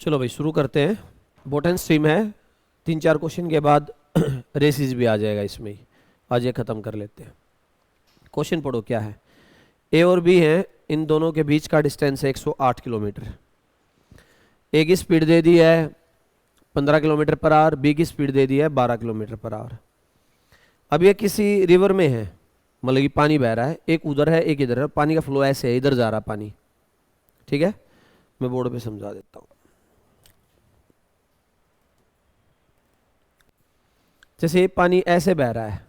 चलो भाई शुरू करते हैं। बोट एंड स्ट्रीम है, 3-4 क्वेश्चन के बाद रेसिस भी आ जाएगा इसमें ही। आज ये ख़त्म कर लेते हैं। क्वेश्चन पढ़ो क्या है। ए और बी हैं, इन दोनों के बीच का डिस्टेंस है 108 किलोमीटर। ए की स्पीड दे दी है 15 किलोमीटर पर आवर, बी की स्पीड दे दी है 12 किलोमीटर पर आवर। अब ये किसी रिवर में है, मतलब कि पानी बह रहा है, एक उधर है एक इधर है, पानी का फ्लो ऐसे है, इधर जा रहा पानी। ठीक है, मैं बोर्ड पे समझा देता हूँ। जैसे ये पानी ऐसे बह रहा है,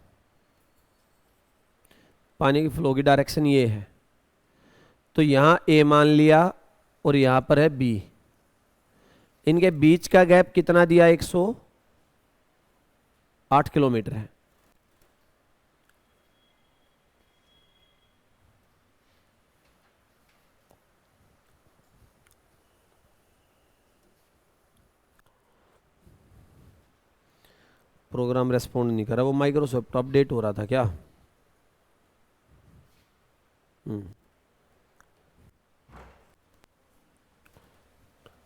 पानी की फ्लो की डायरेक्शन ये है, तो यहाँ ए मान लिया और यहाँ पर है बी। इनके बीच का गैप कितना दिया, 108 किलोमीटर है। प्रोग्राम रेस्पॉन्ड नहीं कर रहा, वो माइक्रोसॉफ्ट अपडेट हो रहा था क्या?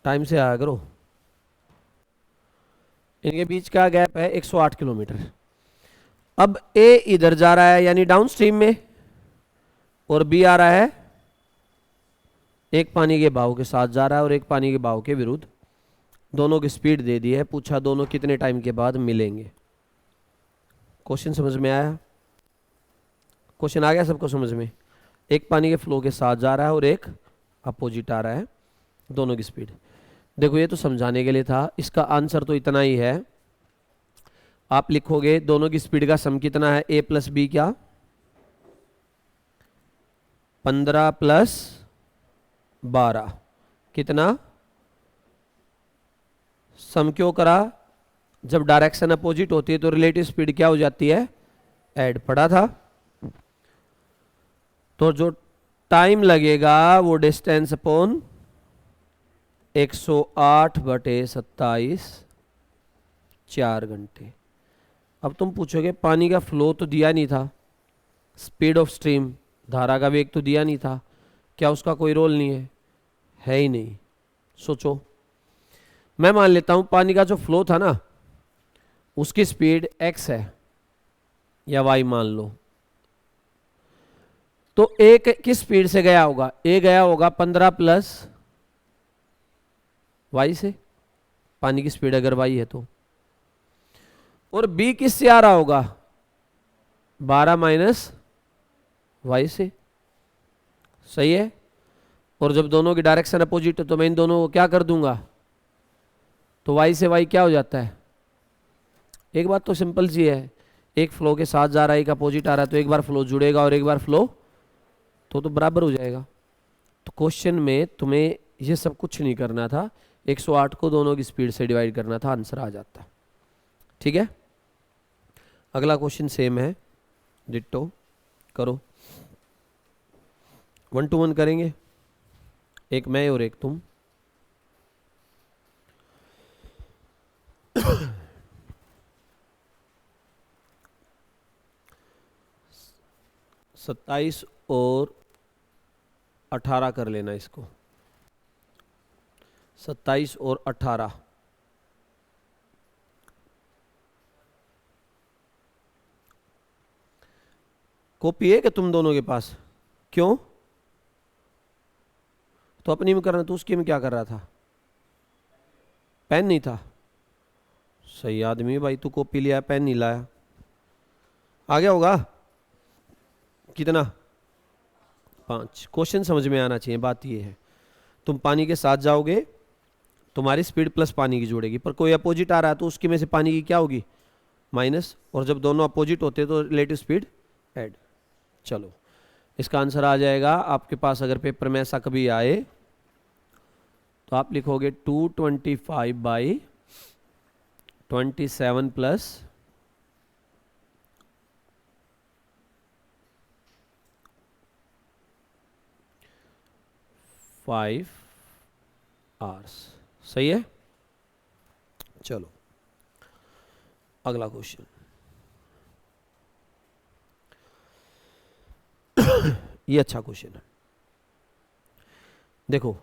टाइम से आया करो। इनके बीच का गैप है 108 किलोमीटर। अब ए इधर जा रहा है यानी डाउन स्ट्रीम में, और बी आ रहा है, एक पानी के बहाव के साथ जा रहा है और एक पानी के बहाव के विरुद्ध। दोनों की स्पीड दे दी है, पूछा दोनों कितने टाइम के बाद मिलेंगे। क्वेश्चन समझ में आया? क्वेश्चन आ गया सबको समझ में? एक पानी के फ्लो के साथ जा रहा है और एक अपोजिट आ रहा है, दोनों की स्पीड। देखो ये तो समझाने के लिए था, इसका आंसर तो इतना ही है। आप लिखोगे दोनों की स्पीड का सम कितना है, ए प्लस बी, क्या 15 प्लस 12, कितना? सम क्यों करा? जब डायरेक्शन अपोजिट होती है तो रिलेटिव स्पीड क्या हो जाती है, ऐड। पढ़ा था। तो जो टाइम लगेगा वो डिस्टेंस अपॉन 108/27, 4 घंटे। अब तुम पूछोगे पानी का फ्लो तो दिया नहीं था, स्पीड ऑफ स्ट्रीम, धारा का वेग तो दिया नहीं था, क्या उसका कोई रोल नहीं है? है ही नहीं। सोचो, मैं मान लेता हूं पानी का जो फ्लो था ना, उसकी स्पीड x है या y मान लो, तो एक किस स्पीड से गया होगा? ए गया होगा 15 प्लस y से, पानी की स्पीड अगर y है तो। और b किससे आ रहा होगा? 12 माइनस y से। सही है। और जब दोनों की डायरेक्शन अपोजिट है तो मैं इन दोनों को क्या कर दूंगा, तो y से y क्या हो जाता है? एक बात तो सिंपल सी है, एक फ्लो के साथ जा रहा है एक अपोजिट आ रहा है, तो एक बार फ्लो जुड़ेगा और एक बार फ्लो तो बराबर हो जाएगा। तो क्वेश्चन में तुम्हें ये सब कुछ नहीं करना था, 108 को दोनों की स्पीड से डिवाइड करना था, आंसर आ जाता। ठीक है, अगला क्वेश्चन सेम है, डिट्टो करो। 1 to 1 करेंगे, एक मैं और एक तुम। सत्ताईस और 18 कर लेना इसको, 27 और 18। कॉपी है कि तुम दोनों के पास? क्यों? तो अपनी में करना, तो उसकी में क्या कर रहा था? पेन नहीं था। सही आदमी भाई, तू कॉपी लिया पेन नहीं लाया। आ गया होगा कितना? 5। क्वेश्चन समझ में आना चाहिए, बात ये है। तुम पानी के साथ जाओगे, तुम्हारी स्पीड प्लस पानी की जोड़ेगी, पर कोई अपोजिट आ रहा है तो उसकी में से पानी की क्या होगी, माइनस। और जब दोनों अपोजिट होते हैं तो रिलेटिव स्पीड ऐड। चलो इसका आंसर आ जाएगा आपके पास, अगर पेपर में ऐसा कभी आए तो आप लिखोगे 225/27 प्लस 5 आवर्स। सही है। चलो अगला क्वेश्चन। ये अच्छा क्वेश्चन है। देखो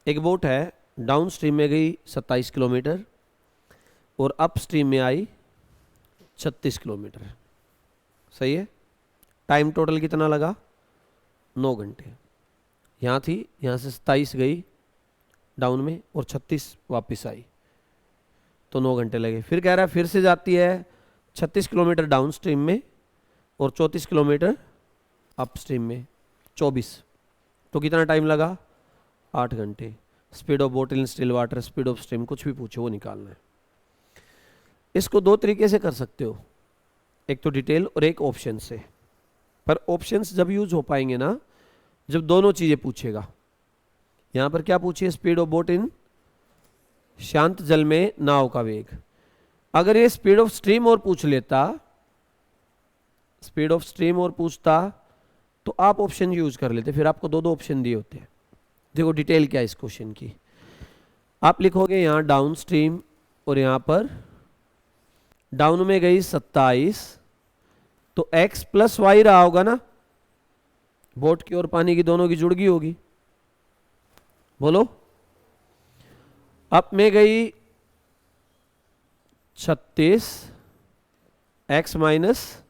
एक बोट है, डाउन स्ट्रीम में गई 27 किलोमीटर और अप स्ट्रीम में आई 36 किलोमीटर। सही है। टाइम टोटल कितना लगा? 9 घंटे। यहाँ थी, यहाँ से 27 गई डाउन में और 36 वापस आई, तो 9 घंटे लगे। फिर कह रहा है फिर से जाती है 36 किलोमीटर डाउन स्ट्रीम में और 34 किलोमीटर अप स्ट्रीम में, 24, तो कितना टाइम लगा? 8 घंटे। Speed of boat in still water, speed of stream, कुछ भी पूछो वो निकालना है। इसको दो तरीके से कर सकते हो, एक तो डिटेल और एक ऑप्शन से। पर ऑप्शंस जब यूज हो पाएंगे ना, जब दोनों चीजें पूछेगा। यहां पर क्या पूछिए? स्पीड ऑफ बोट इन, शांत जल में नाव का वेग। अगर ये स्पीड ऑफ स्ट्रीम और पूछ लेता, स्पीड ऑफ स्ट्रीम और पूछता, तो आप ऑप्शन यूज कर लेते, फिर आपको दो दो ऑप्शन दिए होते। देखो डिटेल क्या है इस क्वेश्चन की। आप लिखोगे यहां डाउन स्ट्रीम और यहां पर डाउन में गई 27, तो x प्लस वाई रहा होगा ना, बोट की और पानी की दोनों की जुड़ गई होगी। बोलो। अप में गई 36, x minus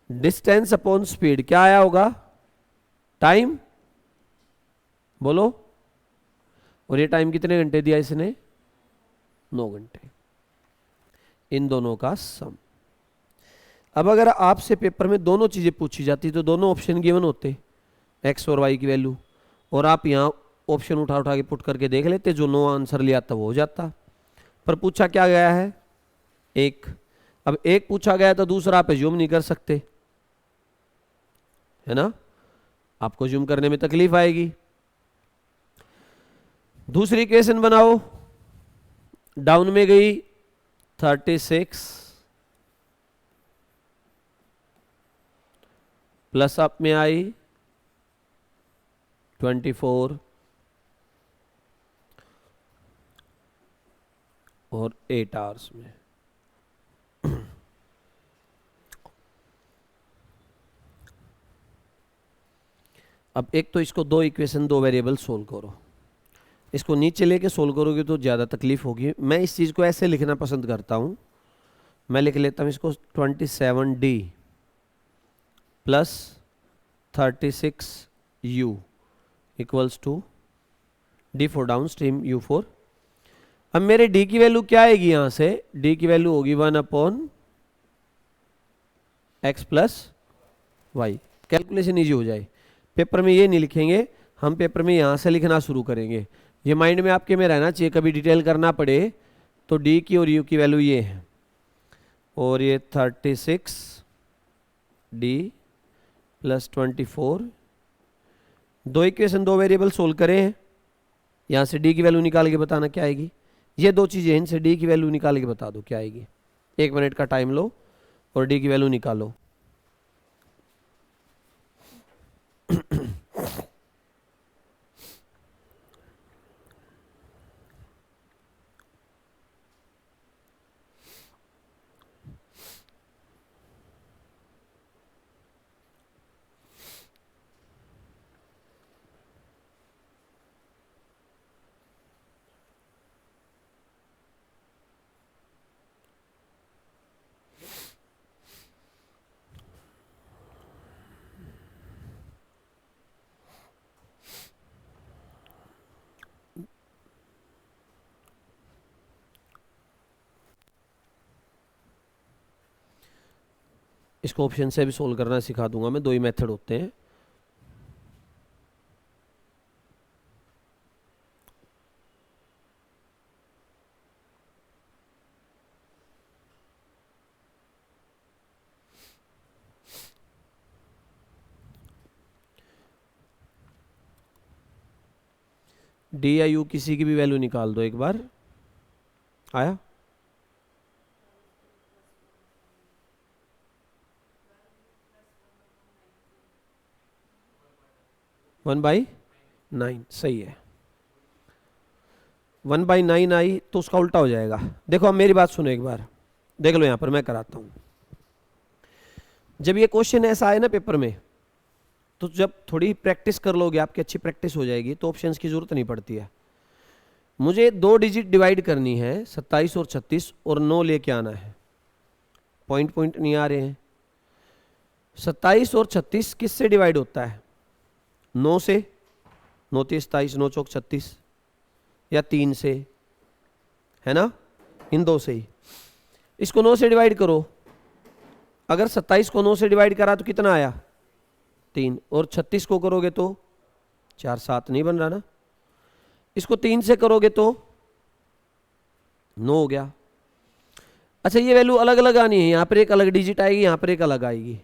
distance upon speed, क्या आया होगा? टाइम। बोलो। और ये टाइम कितने घंटे दिया इसने? 9 घंटे। इन दोनों का सम। अब अगर आपसे पेपर में दोनों चीजें पूछी जाती तो दोनों ऑप्शन गिवन होते, एक्स और वाई की वैल्यू, और आप यहां ऑप्शन उठा उठा के पुट करके देख लेते, जो नो आंसर लिया था वो हो जाता। पर पूछा क्या गया है? एक। अब एक पूछा गया तो दूसरा आप एज्यूम नहीं कर सकते, है ना, आपको एज्यूम करने में तकलीफ आएगी। दूसरी इक्वेशन बनाओ। डाउन में गई 36 प्लस अप में आई 24 और 8 आवर्स में। अब एक तो इसको दो इक्वेशन दो वेरिएबल सोल्व करो, इसको नीचे लेके सोल्व करोगे तो ज़्यादा तकलीफ होगी। मैं इस चीज़ को ऐसे लिखना पसंद करता हूँ। मैं लिख लेता हूँ इसको 27D plus 36U equals to D for downstream, U for. अब मेरे D की वैल्यू क्या आएगी? यहाँ से D की वैल्यू होगी 1/x plus Y. Calculation easy हो जाए। पेपर में ये नहीं लिखेंगे हम, पेपर में यहाँ से लिखना शुरू करेंगे। ये माइंड में आपके में रहना चाहिए, कभी डिटेल करना पड़े तो D की और U की वैल्यू ये है, और ये 36D प्लस 24। दो इक्वेशन दो वेरिएबल सोल्व करें, यहाँ से D की वैल्यू निकाल के बताना क्या आएगी। ये दो चीज़ें, इनसे D की वैल्यू निकाल के बता दो क्या आएगी। 1 मिनट का टाइम लो और D की वैल्यू निकालो। इसको ऑप्शन से भी सोल्व करना सिखा दूंगा मैं, दो ही मेथड होते हैं। डी या यू किसी की भी वैल्यू निकाल दो एक बार। आया? वन बाई 9, सही है। 1/9 आई तो उसका उल्टा हो जाएगा। देखो अब मेरी बात सुनो एक बार, देख लो, यहां पर मैं कराता हूं। जब ये क्वेश्चन ऐसा आए ना पेपर में, तो जब थोड़ी प्रैक्टिस कर लोगे, आपकी अच्छी प्रैक्टिस हो जाएगी, तो ऑप्शंस की जरूरत नहीं पड़ती है। मुझे 2 डिजिट डिवाइड करनी है 27 और 36 और 9 लेके आना है। पॉइंट पॉइंट नहीं आ रहे हैं। 27 और 36 किससे डिवाइड होता है? 9 से। 9 3 27, 9 चौक 36, या 3 से, है ना, इन दो से ही। इसको 9 से डिवाइड करो। अगर 27 को 9 से डिवाइड करा तो कितना आया? 3। और 36 को करोगे तो 4, 7 नहीं बन रहा ना। इसको 3 से करोगे तो 9 हो गया। अच्छा, ये वैल्यू अलग अलग आनी है, यहाँ पर एक अलग डिजिट आएगी, यहाँ पर एक अलग आएगी।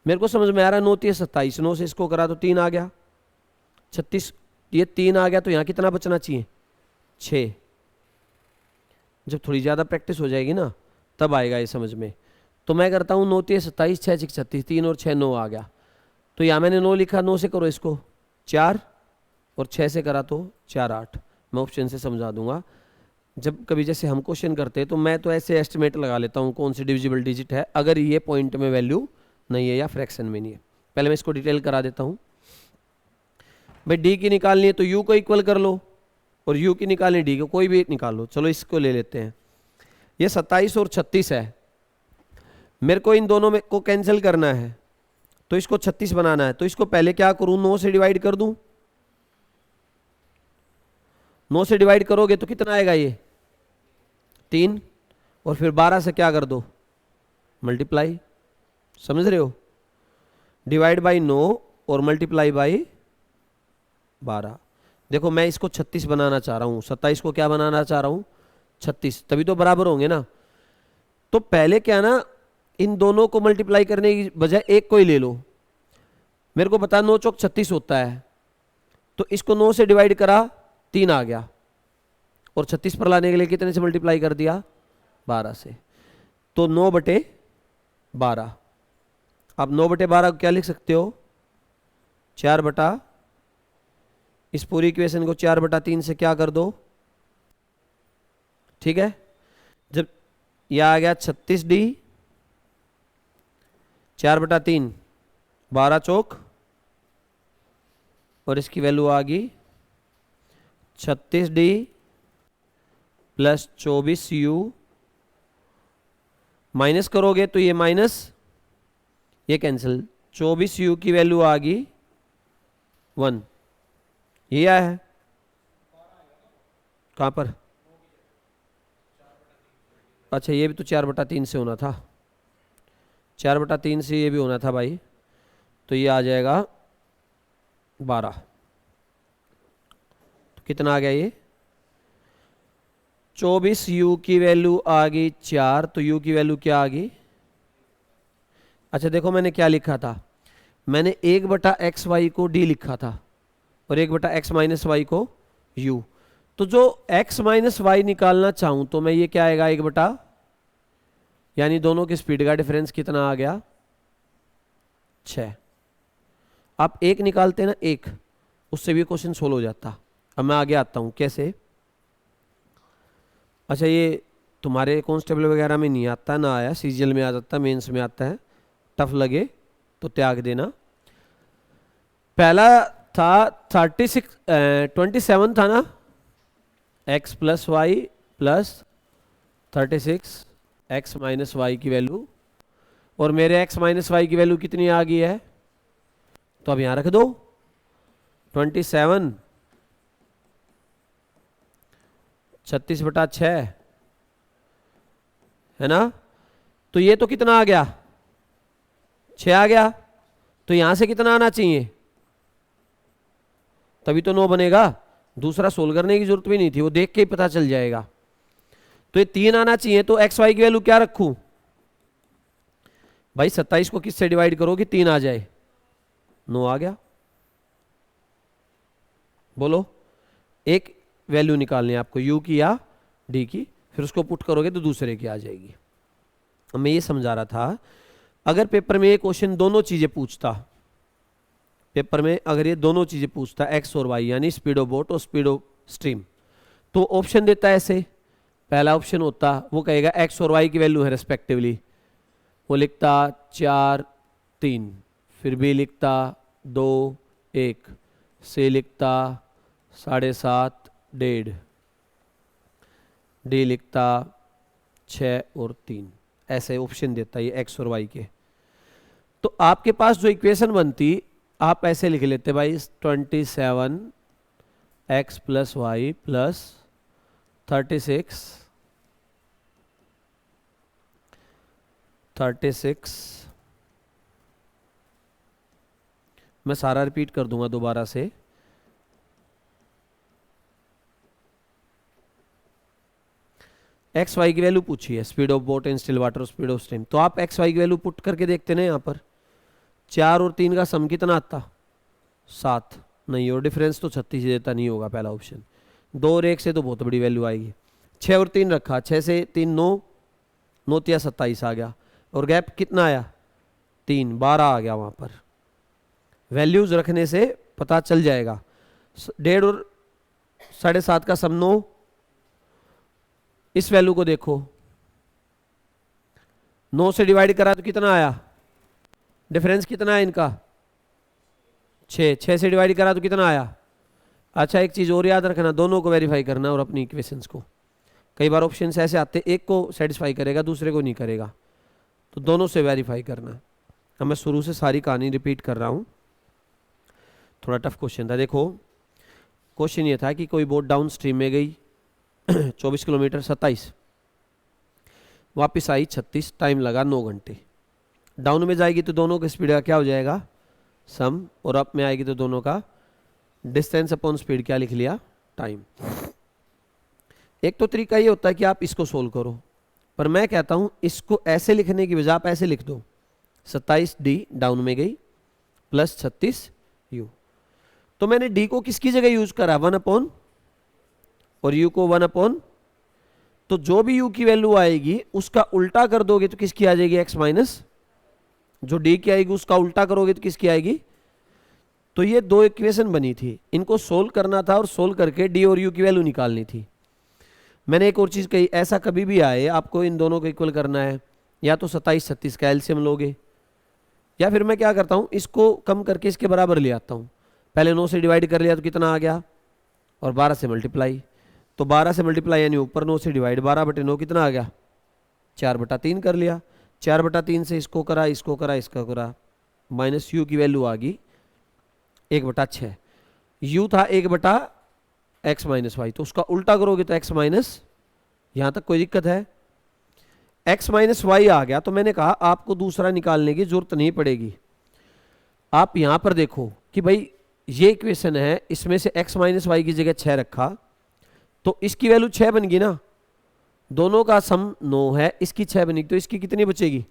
मेरे को समझ में आ रहा है। 9 3 27, 9 से इसको करा तो 3 आ गया। 36, ये 3 आ गया तो यहाँ कितना बचना चाहिए? 6। जब थोड़ी ज़्यादा प्रैक्टिस हो जाएगी ना तब आएगा ये समझ में। तो मैं करता हूँ 9 3 27, 6 6 36, 3 और 6 9 आ गया। तो यहाँ मैंने 9 लिखा, 9 से करो इसको 4, और 6 से करा तो 4 8। मैं ऑप्शन से समझा दूंगा। जब कभी जैसे हम क्वेश्चन करते हैं तो मैं तो ऐसे एस्टिमेट लगा लेता हूँ कौन सी डिविजिबल डिजिट है, अगर ये पॉइंट में वैल्यू नहीं है या फ्रैक्शन में नहीं है। पहले मैं इसको डिटेल करा देता हूँ। भाई डी की निकालनी है तो यू को इक्वल कर लो, और यू की निकालनी डी को, कोई भी निकाल लो। चलो इसको ले लेते हैं। ये 27 और 36 है, मेरे को इन दोनों में को कैंसिल करना है तो इसको 36 बनाना है। तो इसको पहले क्या करूं? 9 से डिवाइड कर दूं। 9 से डिवाइड करोगे तो कितना आएगा? ये 3, और फिर 12 से क्या कर दो? मल्टीप्लाई। समझ रहे हो? डिवाइड बाई 9 और मल्टीप्लाई बाई 12। देखो मैं इसको 36 बनाना चाह रहा हूँ, 27 को क्या बनाना चाह रहा हूँ? 36, तभी तो बराबर होंगे ना। तो पहले क्या ना, इन दोनों को मल्टीप्लाई करने की बजाय एक को ही ले लो। मेरे को पता 9 चौक 36 होता है, तो इसको 9 से डिवाइड करा 3 आ गया, और 36 पर लाने के लिए कितने से मल्टीप्लाई कर दिया? 12 से। तो 9/12। आप 9/12 को क्या लिख सकते हो? 4 बटा, इस पूरी इक्वेशन को 4/3 से क्या कर दो? ठीक है। जब यह आ गया 36D, 4/3, 12 चौक, और इसकी वैल्यू आ गई 36D प्लस 24U। माइनस करोगे तो ये माइनस, ये कैंसिल, 24U की वैल्यू आ गई 1। ये आया है कहां पर? अच्छा, ये भी तो 4/3 से होना था, 4/3 से ये भी होना था भाई। तो ये आ जाएगा 12। तो कितना आ गया ये? 24U की वैल्यू आ गई 4, तो U की वैल्यू क्या आ गई? अच्छा देखो मैंने क्या लिखा था, मैंने 1/xy को D लिखा था और 1/x-y को U। तो जो x-y निकालना चाहूं तो मैं ये क्या आएगा? 1/, यानी दोनों की स्पीड का डिफरेंस कितना आ गया? 6। आप 1 निकालते ना, 1, उससे भी क्वेश्चन सोल्व हो जाता। अब मैं आगे आता हूं कैसे। अच्छा, ये तुम्हारे कांस्टेबल वगैरह में नहीं आता, ना आया, सीजीएल में आ जाता, मेंस में आता है। टफ लगे तो त्याग देना। पहला था 27 था ना, x + y + 36 x - y की वैल्यू, और मेरे x - y की वैल्यू कितनी आ गई है? तो अब यहां रख दो 27 36/6, है ना। तो ये तो कितना आ गया? 6 आ गया। तो यहां से कितना आना चाहिए? तभी तो 9 बनेगा। दूसरा सोल्व करने की जरूरत भी नहीं थी, वो देख के ही पता चल जाएगा। तो ये 3 आना चाहिए। तो एक्स वाई की वैल्यू क्या रखूं भाई? 27 को किससे डिवाइड करो कि 3 आ जाए? 9 आ गया। बोलो, एक वैल्यू निकालनी है आपको, यू की या डी की, फिर उसको पुट करोगे तो दूसरे की आ जाएगी। अब मैं ये समझा रहा था, अगर पेपर में ये क्वेश्चन दोनों चीजें पूछता, पेपर में अगर ये दोनों चीजें पूछता, एक्स और वाई, यानी स्पीड ऑफ बोट और स्पीड ऑफ स्ट्रीम, तो ऑप्शन देता है ऐसे। पहला ऑप्शन होता, वो कहेगा एक्स और वाई की वैल्यू है रेस्पेक्टिवली, वो लिखता 4 3, फिर बी लिखता 2 1, सी लिखता 7.5 1.5, डी लिखता 6 और 3, ऐसे ऑप्शन देता है ये एक्स और वाई के। तो आपके पास जो इक्वेशन बनती, आप ऐसे लिख लेते भाई 27 एक्स प्लस वाई प्लस 36 मैं सारा रिपीट कर दूंगा दोबारा से। एक्स वाई की वैल्यू पूछी है, speed of boat in still water, speed of stream. तो आप एक्स वाई की वैल्यू पुट करके देखते ना, यहाँ पर 4 और 3 का सम कितना आता, 7 नहीं, और डिफरेंस तो 36 देता नहीं होगा पहला ऑप्शन। 2 और 1 से तो बहुत बड़ी वैल्यू आएगी। 6 और 3 रखा, 6 से 3 9, 9 तिया 27 आ गया, और गैप कितना आया 3, 12 आ गया। वहाँ पर वैल्यूज रखने से पता चल जाएगा। 1.5 और 7.5 का सम 9, इस वैल्यू को देखो, 9 से डिवाइड करा तो कितना आया, डिफरेंस कितना है इनका 6, 6 से डिवाइड करा तो कितना आया। अच्छा एक चीज़ और याद रखना, दोनों को वेरीफाई करना और अपनी इक्वेशंस को। कई बार ऑप्शंस ऐसे आते, एक को सेटिस्फाई करेगा दूसरे को नहीं करेगा, तो दोनों से वेरीफाई करना। अब मैं शुरू से सारी कहानी रिपीट कर रहा हूँ, थोड़ा टफ क्वेश्चन था। देखो क्वेश्चन ये था कि कोई बोट डाउन स्ट्रीम में गई 24 किलोमीटर 27, वापस आई 36, टाइम लगा 9 घंटे। डाउन में जाएगी तो दोनों की स्पीड का क्या हो जाएगा सम, और अप में आएगी तो दोनों का डिस्टेंस अपॉन स्पीड क्या लिख लिया, टाइम। एक तो तरीका ये होता है कि आप इसको सोल्व करो, पर मैं कहता हूं इसको ऐसे लिखने की बजाय आप ऐसे लिख दो, 27 डी डाउन में गई प्लस 36 यू। तो मैंने डी को किसकी जगह यूज करा, 1 अपॉन, और यू को 1 अपॉन। तो जो भी यू की वैल्यू आएगी उसका उल्टा कर दोगे तो किसकी आ जाएगी, एक्स माइनस। जो डी की आएगी उसका उल्टा करोगे तो किसकी आएगी। तो ये दो इक्वेशन बनी थी, इनको सोल्व करना था और सोल्व करके डी और यू की वैल्यू निकालनी थी। मैंने एक और चीज कही, ऐसा कभी भी आए आपको इन दोनों को इक्वल करना है, या तो 27 36 का एलसीएम लोगे, या फिर मैं क्या करता हूं इसको कम करके इसके बराबर ले आता हूं। पहले 9 से डिवाइड कर लिया तो कितना आ गया, और 12 से मल्टीप्लाई, तो 12 से मल्टीप्लाई यानी ऊपर 9 से डिवाइड, 12/9 कितना आ गया 4/3 कर लिया। 4/3 से इसको करा, इसको करा, इसका करा, माइनस यू की वैल्यू आ गई 1/6। यू था 1/x माइनस वाई, तो उसका उल्टा करोगे तो x माइनस, यहां तक कोई दिक्कत है, x माइनस वाई आ गया। तो मैंने कहा आपको दूसरा निकालने की जरूरत नहीं पड़ेगी। आप यहां पर देखो कि भाई ये इक्वेशन है, इसमें से x माइनस वाई की जगह 6 रखा, तो इसकी वैल्यू 6 बन गई ना, दोनों का सम 9 है, इसकी 6 बनी, तो इसकी कितनी बचेगी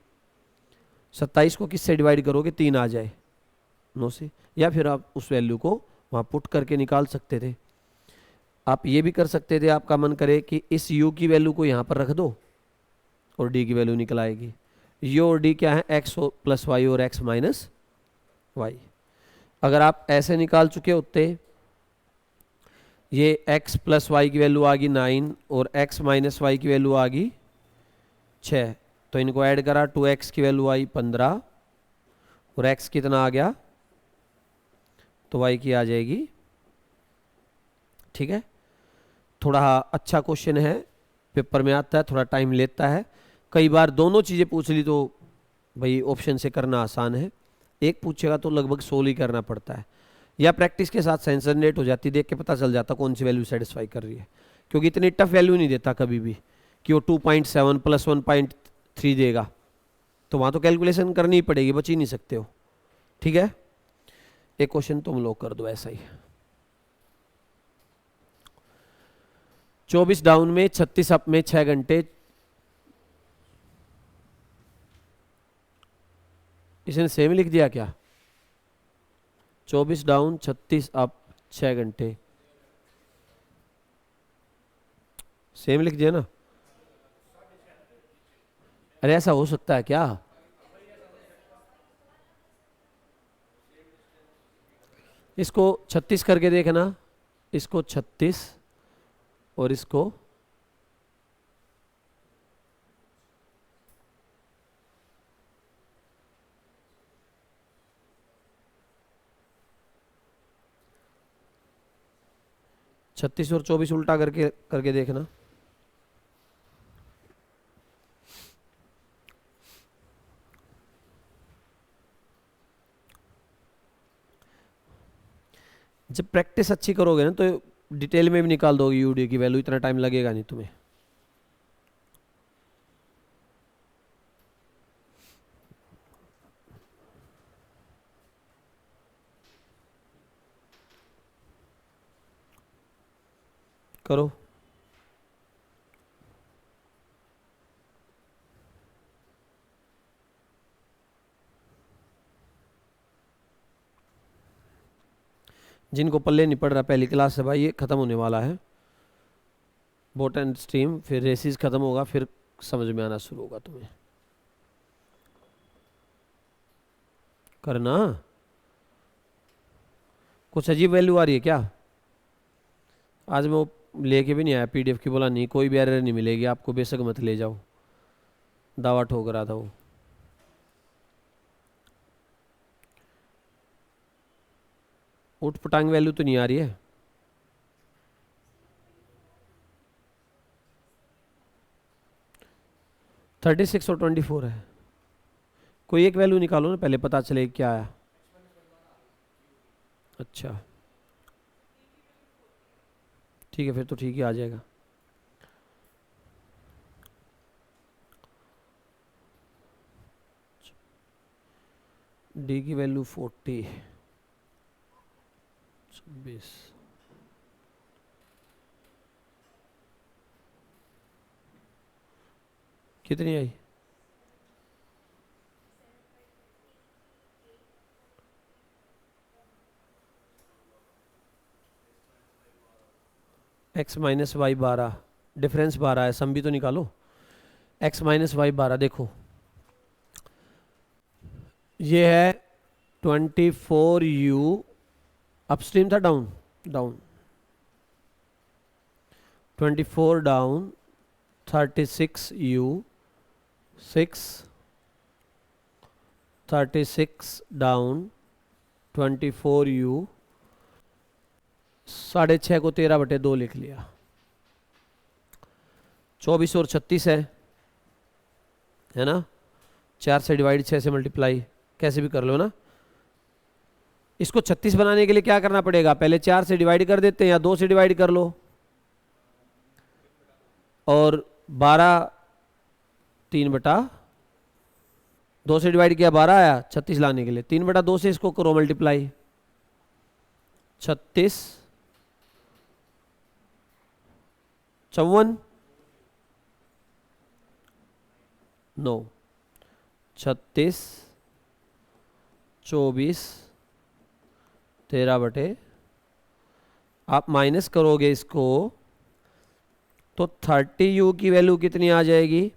27 को किससे डिवाइड करोगे, 3 आ जाए 9 से, या फिर आप उस वैल्यू को वहां पुट करके निकाल सकते थे। आप ये भी कर सकते थे, आपका मन करे कि इस u की वैल्यू को यहां पर रख दो और d की वैल्यू निकल आएगी। u और d क्या है, x प्लस वाई और x माइनस वाई। अगर आप ऐसे निकाल चुके होते, ये x प्लस वाई की वैल्यू आ गई 9 और x माइनस वाई की वैल्यू आ गई 6, तो इनको ऐड करा, 2x की वैल्यू आई 15 और x कितना आ गया, तो y की आ जाएगी। ठीक है, थोड़ा अच्छा क्वेश्चन है, पेपर में आता है, थोड़ा टाइम लेता है। कई बार दोनों चीज़ें पूछ ली तो भाई ऑप्शन से करना आसान है, एक पूछेगा तो लगभग 16 ही करना पड़ता है, या प्रैक्टिस के साथ सेंस जनरेट हो जाती, देख के पता चल जाता कौन सी वैल्यू सेटिस्फाई कर रही है। क्योंकि इतनी टफ वैल्यू नहीं देता कभी भी कि वो 2.7 प्लस 1.3 देगा, तो वहाँ तो कैलकुलेशन करनी ही पड़ेगी, बच ही नहीं सकते हो। ठीक है, एक क्वेश्चन तुम लोग कर दो ऐसा ही। 24 डाउन में 36 अप में 6 घंटे, इसने सेम लिख दिया क्या, 24 डाउन 36 अप 6 घंटे, सेम लिख दिया ना। अरे ऐसा हो सकता है क्या, इसको 36 करके देखना, इसको 36 और इसको 36 और 24 उल्टा करके देखना, जब प्रैक्टिस अच्छी करोगे ना तो डिटेल में भी निकाल दोगे यूडी की वैल्यू, इतना टाइम लगेगा नहीं तुम्हें। करो। जिनको पल्ले नहीं पड़ रहा पहली क्लास से भाई, ये ख़त्म होने वाला है बोट एंड स्ट्रीम, फिर रेसिस ख़त्म होगा, फिर समझ में आना शुरू होगा तुम्हें। करना कुछ अजीब वैल्यू आ रही है क्या? आज मैं वो लेके भी नहीं आया पीडीएफ की, बोला नहीं कोई भी एरर नहीं मिलेगी आपको, बेशक मत ले जाओ, दावा ठोक रहा था वो। उठ पटांग वैल्यू तो नहीं आ रही है। थर्टी सिक्स और 24 है। कोई एक वैल्यू निकालो ना पहले, पता चले क्या आया। अच्छा ठीक है, फिर तो ठीक ही आ जाएगा। डी की वैल्यू 40, 26, कितनी आई? x माइनस वाई 12, डिफरेंस 12 है, सम भी तो निकालो। x माइनस वाई 12, देखो ये है 24u, अपस्ट्रीम था down, down 24 down, 36u 6, 36 down 24u, 6.5 को 13/2 लिख लिया। 24 और 36 है ना, 4 से डिवाइड, 6 से मल्टीप्लाई, कैसे भी कर लो ना। इसको 36 बनाने के लिए क्या करना पड़ेगा, पहले 4 से डिवाइड कर देते हैं या 2 से डिवाइड कर लो, और 12 3/2 से डिवाइड किया 12 आया, 36 लाने के लिए 3/2 से इसको करो मल्टीप्लाई, 36 54 9, 36 24 13/, आप माइनस करोगे इसको तो 30u की वैल्यू कितनी आ जाएगी,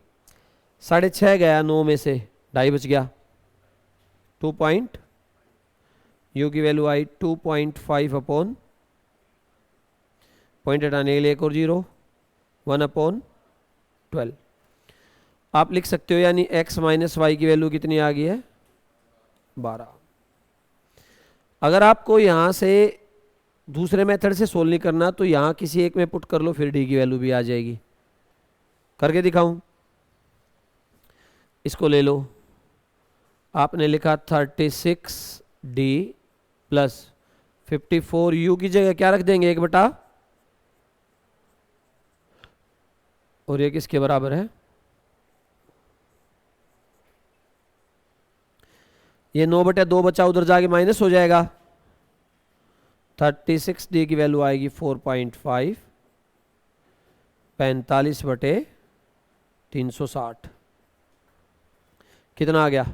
6.5 गया 9 में से, 2.5 बच गया, 2 पॉइंट, u की वैल्यू आई 2.5 अपॉन, पॉइंट हटाने के लिए एक और 0, 1/12 आप लिख सकते हो, यानी x माइनस वाई की वैल्यू कितनी आ गई है, 12। अगर आपको यहां से दूसरे मेथड से सोल्व नहीं करना तो यहां किसी एक में पुट कर लो, फिर डी की वैल्यू भी आ जाएगी। करके दिखाऊं, इसको ले लो, आपने लिखा 36d प्लस 54u की जगह क्या रख देंगे, 1/, और ये किसके बराबर है, ये 9/2 बचा, उधर जाके माइनस हो जाएगा, 36d की वैल्यू आएगी 4.5, 45/360, कितना आ गया,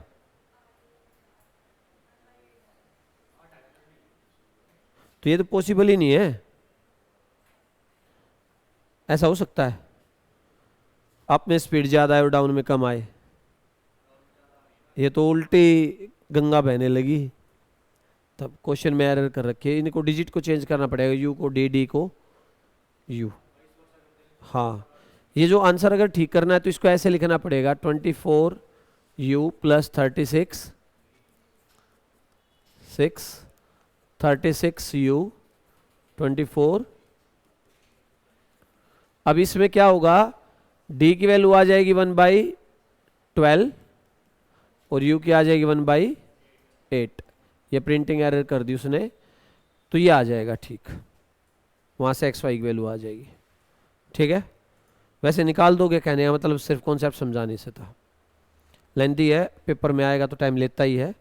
तो ये तो पॉसिबल ही नहीं है, ऐसा हो सकता है अप में स्पीड ज़्यादा है और डाउन में कम आए, ये तो उल्टी गंगा बहने लगी, तब क्वेश्चन में एरर कर रखी है, इनको डिजिट को चेंज करना पड़ेगा, यू को डी, डी को यू। हाँ, ये जो आंसर अगर ठीक करना है तो इसको ऐसे लिखना पड़ेगा, 24u प्लस 36 36u 24। अब इसमें क्या होगा, d की वैल्यू आ जाएगी 1/12 और u की आ जाएगी 1/8, ये प्रिंटिंग एरर कर दी उसने, तो ये आ जाएगा ठीक, वहाँ से एक्स वाई की वैल्यू आ जाएगी। ठीक है, वैसे निकाल दोगे, कहने का मतलब सिर्फ कॉन्सेप्ट समझाने से था। लेंथी है, पेपर में आएगा तो टाइम लेता ही है।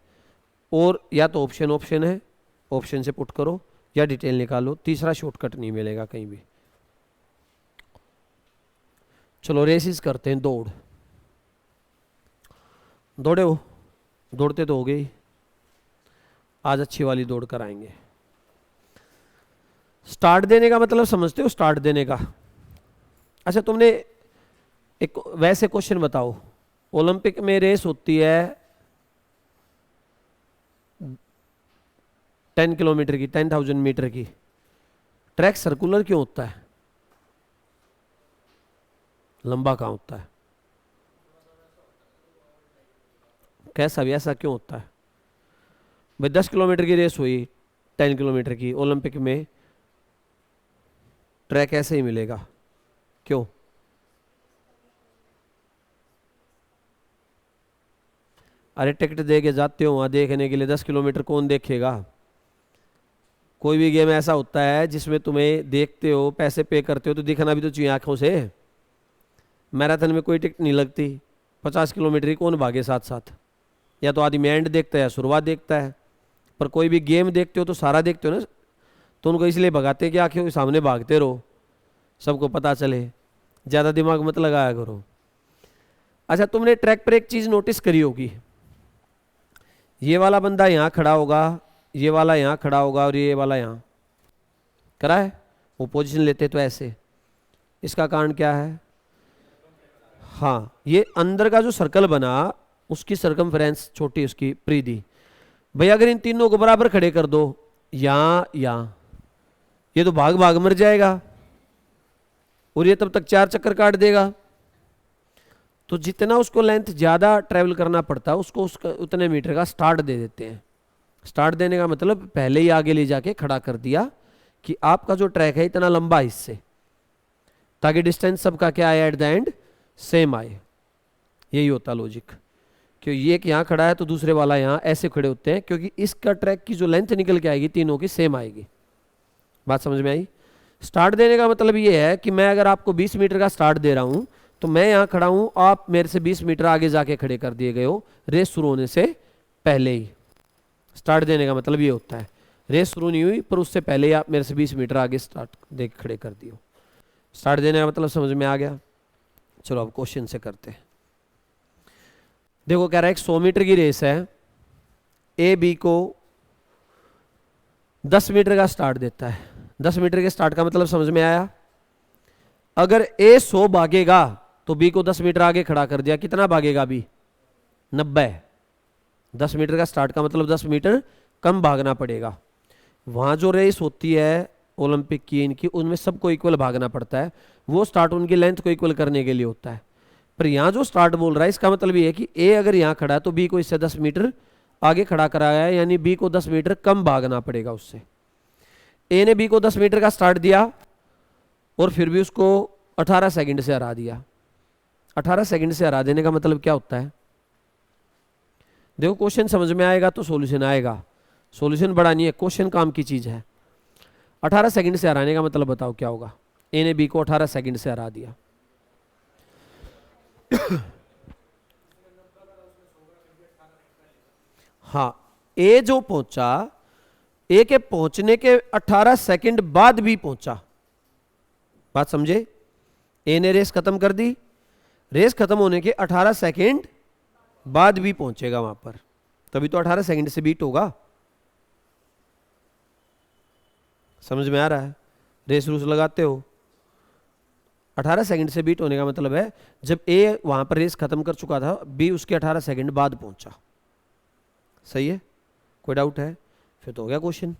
और या तो ऑप्शन है, ऑप्शन से पुट करो, या डिटेल निकालो, तीसरा शॉर्टकट नहीं मिलेगा कहीं भी। चलो रेसिस करते हैं। दौड़े हो, दौड़ते तो हो गए, आज अच्छी वाली दौड़ कर आएंगे। स्टार्ट देने का मतलब समझते हो? स्टार्ट देने का, अच्छा तुमने एक वैसे क्वेश्चन बताओ, ओलंपिक में रेस होती है 10 किलोमीटर की, 10,000 मीटर की, ट्रैक सर्कुलर क्यों होता है? लंबा कहाँ होता है? कैसा भी ऐसा क्यों होता है भाई? 10 किलोमीटर की रेस हुई 10 किलोमीटर की, ओलंपिक में ट्रैक ऐसे ही मिलेगा, क्यों? अरे टिकट दे के जाते हो वहां देखने के लिए, 10 किलोमीटर कौन देखेगा? कोई भी गेम ऐसा होता है जिसमें तुम्हें देखते हो, पैसे पे करते हो, तो दिखना भी तो चाहिए आंखों से। मैराथन में कोई टिकट नहीं लगती, 50 किलोमीटर ही कौन भागे साथ साथ? या तो आदमी एंड देखता है या शुरुआत देखता है। पर कोई भी गेम देखते हो तो सारा देखते हो ना, तो उनको इसलिए भगाते हैं कि आंखों के सामने भागते रहो, सबको पता चले, ज़्यादा दिमाग मत लगाया करो। अच्छा तुमने ट्रैक पर एक चीज़ नोटिस करी होगी, ये वाला बंदा यहाँ खड़ा होगा, ये वाला यहाँ खड़ा होगा, और ये वाला यहाँ करा है, वो पोजीशन लेते तो ऐसे। इसका कारण क्या है? हाँ, ये अंदर का जो सर्कल बना, उसकी सरकमफ्रेंस छोटी, उसकी परिधि। भाई अगर इन तीनों को बराबर खड़े कर दो, यहाँ, ये तो भाग भाग मर जाएगा, और ये तब तक 4 चक्कर काट देगा। तो जितना उसको लेंथ ज़्यादा ट्रैवल करना पड़ता है, उसको उसका उतने मीटर का स्टार्ट दे देते हैं। स्टार्ट देने का मतलब पहले ही आगे ले जाके खड़ा कर दिया कि आपका जो ट्रैक है इतना लंबा है इससे, ताकि डिस्टेंस सबका क्या आए एट द एंड सेम आए। यही होता लॉजिक, क्योंकि ये यहाँ खड़ा है तो दूसरे वाला यहाँ, ऐसे खड़े होते हैं क्योंकि इसका ट्रैक की जो लेंथ निकल के आएगी तीनों की सेम आएगी। बात समझ में आई? स्टार्ट देने का मतलब ये है कि मैं अगर आपको 20 मीटर का स्टार्ट दे रहा हूँ, तो मैं यहाँ खड़ा हूँ, आप मेरे से 20 मीटर आगे जाके खड़े कर दिए गए हो रेस शुरू होने से पहले ही। स्टार्ट देने का मतलब ये होता है, रेस शुरू नहीं हुई पर उससे पहले ही आप मेरे से 20 मीटर आगे स्टार्ट दे खड़े कर दिए हो। स्टार्ट देने का मतलब समझ में आ गया? चलो अब क्वेश्चन से करते हैं। देखो कह रहा है 100 मीटर की रेस है, ए बी को 10 मीटर का स्टार्ट देता है। 10 मीटर के स्टार्ट का मतलब समझ में आया? अगर ए 100 भागेगा तो बी को 10 मीटर आगे खड़ा कर दिया, कितना भागेगा बी? 90। 10 मीटर का स्टार्ट का मतलब 10 मीटर कम भागना पड़ेगा। वहां जो रेस होती है ओलंपिक की, इनकी, उनमें सबको इक्वल भागना पड़ता है, वो स्टार्ट उनकी लेंथ को इक्वल करने के लिए होता है। पर यहाँ जो स्टार्ट बोल रहा है इसका मतलब ये है कि ए अगर यहाँ खड़ा है तो बी को इससे 10 मीटर आगे खड़ा कराया है, यानी बी को 10 मीटर कम भागना पड़ेगा उससे। ए ने बी को 10 मीटर का स्टार्ट दिया और फिर भी उसको 18 सेकंड से हरा दिया। 18 सेकंड से हरा देने का मतलब क्या होता है? देखो क्वेश्चन समझ में आएगा तो सॉल्यूशन आएगा, सॉल्यूशन बड़ा नहीं है, क्वेश्चन काम की चीज है। 18 सेकंड से हराने का मतलब बताओ क्या होगा? ए ने बी को 18 सेकंड से हरा दिया। हाँ, ए जो पहुंचा, ए के पहुंचने के 18 सेकंड बाद भी पहुंचा। बात समझे? ए ने रेस खत्म कर दी, रेस खत्म होने के 18 सेकंड बाद भी पहुंचेगा वहां पर, तभी तो 18 सेकंड से बीट होगा। समझ में आ रहा है? रेस रूस लगाते हो, 18 सेकंड से बीट होने का मतलब है जब ए वहां पर रेस खत्म कर चुका था, बी उसके 18 सेकंड बाद पहुंचा। सही है? कोई डाउट है? फिर तो हो गया क्वेश्चन।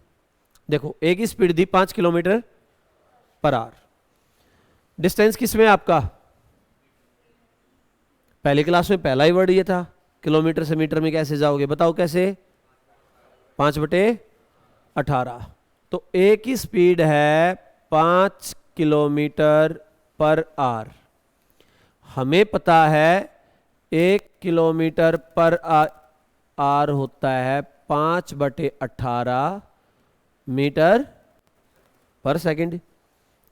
देखो ए की speed the 5 kilometre per our. Distance किसमें आपका? पहली क्लास में पहला ही वर्ड ये था, किलोमीटर से मीटर में कैसे जाओगे? बताओ कैसे? 5/18। तो ए की स्पीड है 5 किलोमीटर पर आवर। हमें पता है 1 किलोमीटर पर आवर होता है 5/18, मीटर पर सेकंड,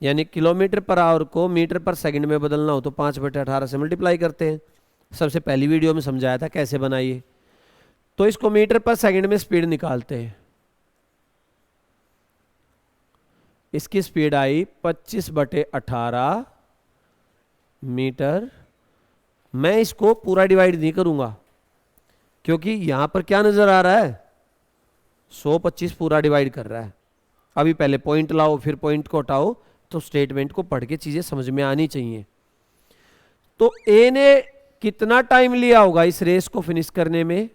यानी किलोमीटर पर आवर को मीटर पर सेकंड में बदलना हो तो 5/18 से मल्टीप्लाई करते हैं। सबसे पहली वीडियो में समझाया था कैसे बनाइए। तो इसको मीटर पर सेकंड में स्पीड निकालते हैं। इसकी स्पीड आई 25/18 मीटर। मैं इसको पूरा डिवाइड नहीं करूंगा क्योंकि यहां पर क्या नजर आ रहा है, 125 पूरा डिवाइड कर रहा है। अभी पहले पॉइंट लाओ फिर पॉइंट को हटाओ, तो स्टेटमेंट को पढ़ के चीजें समझ में आनी चाहिए। तो ए ने कितना टाइम लिया होगा इस रेस को फिनिश करने में,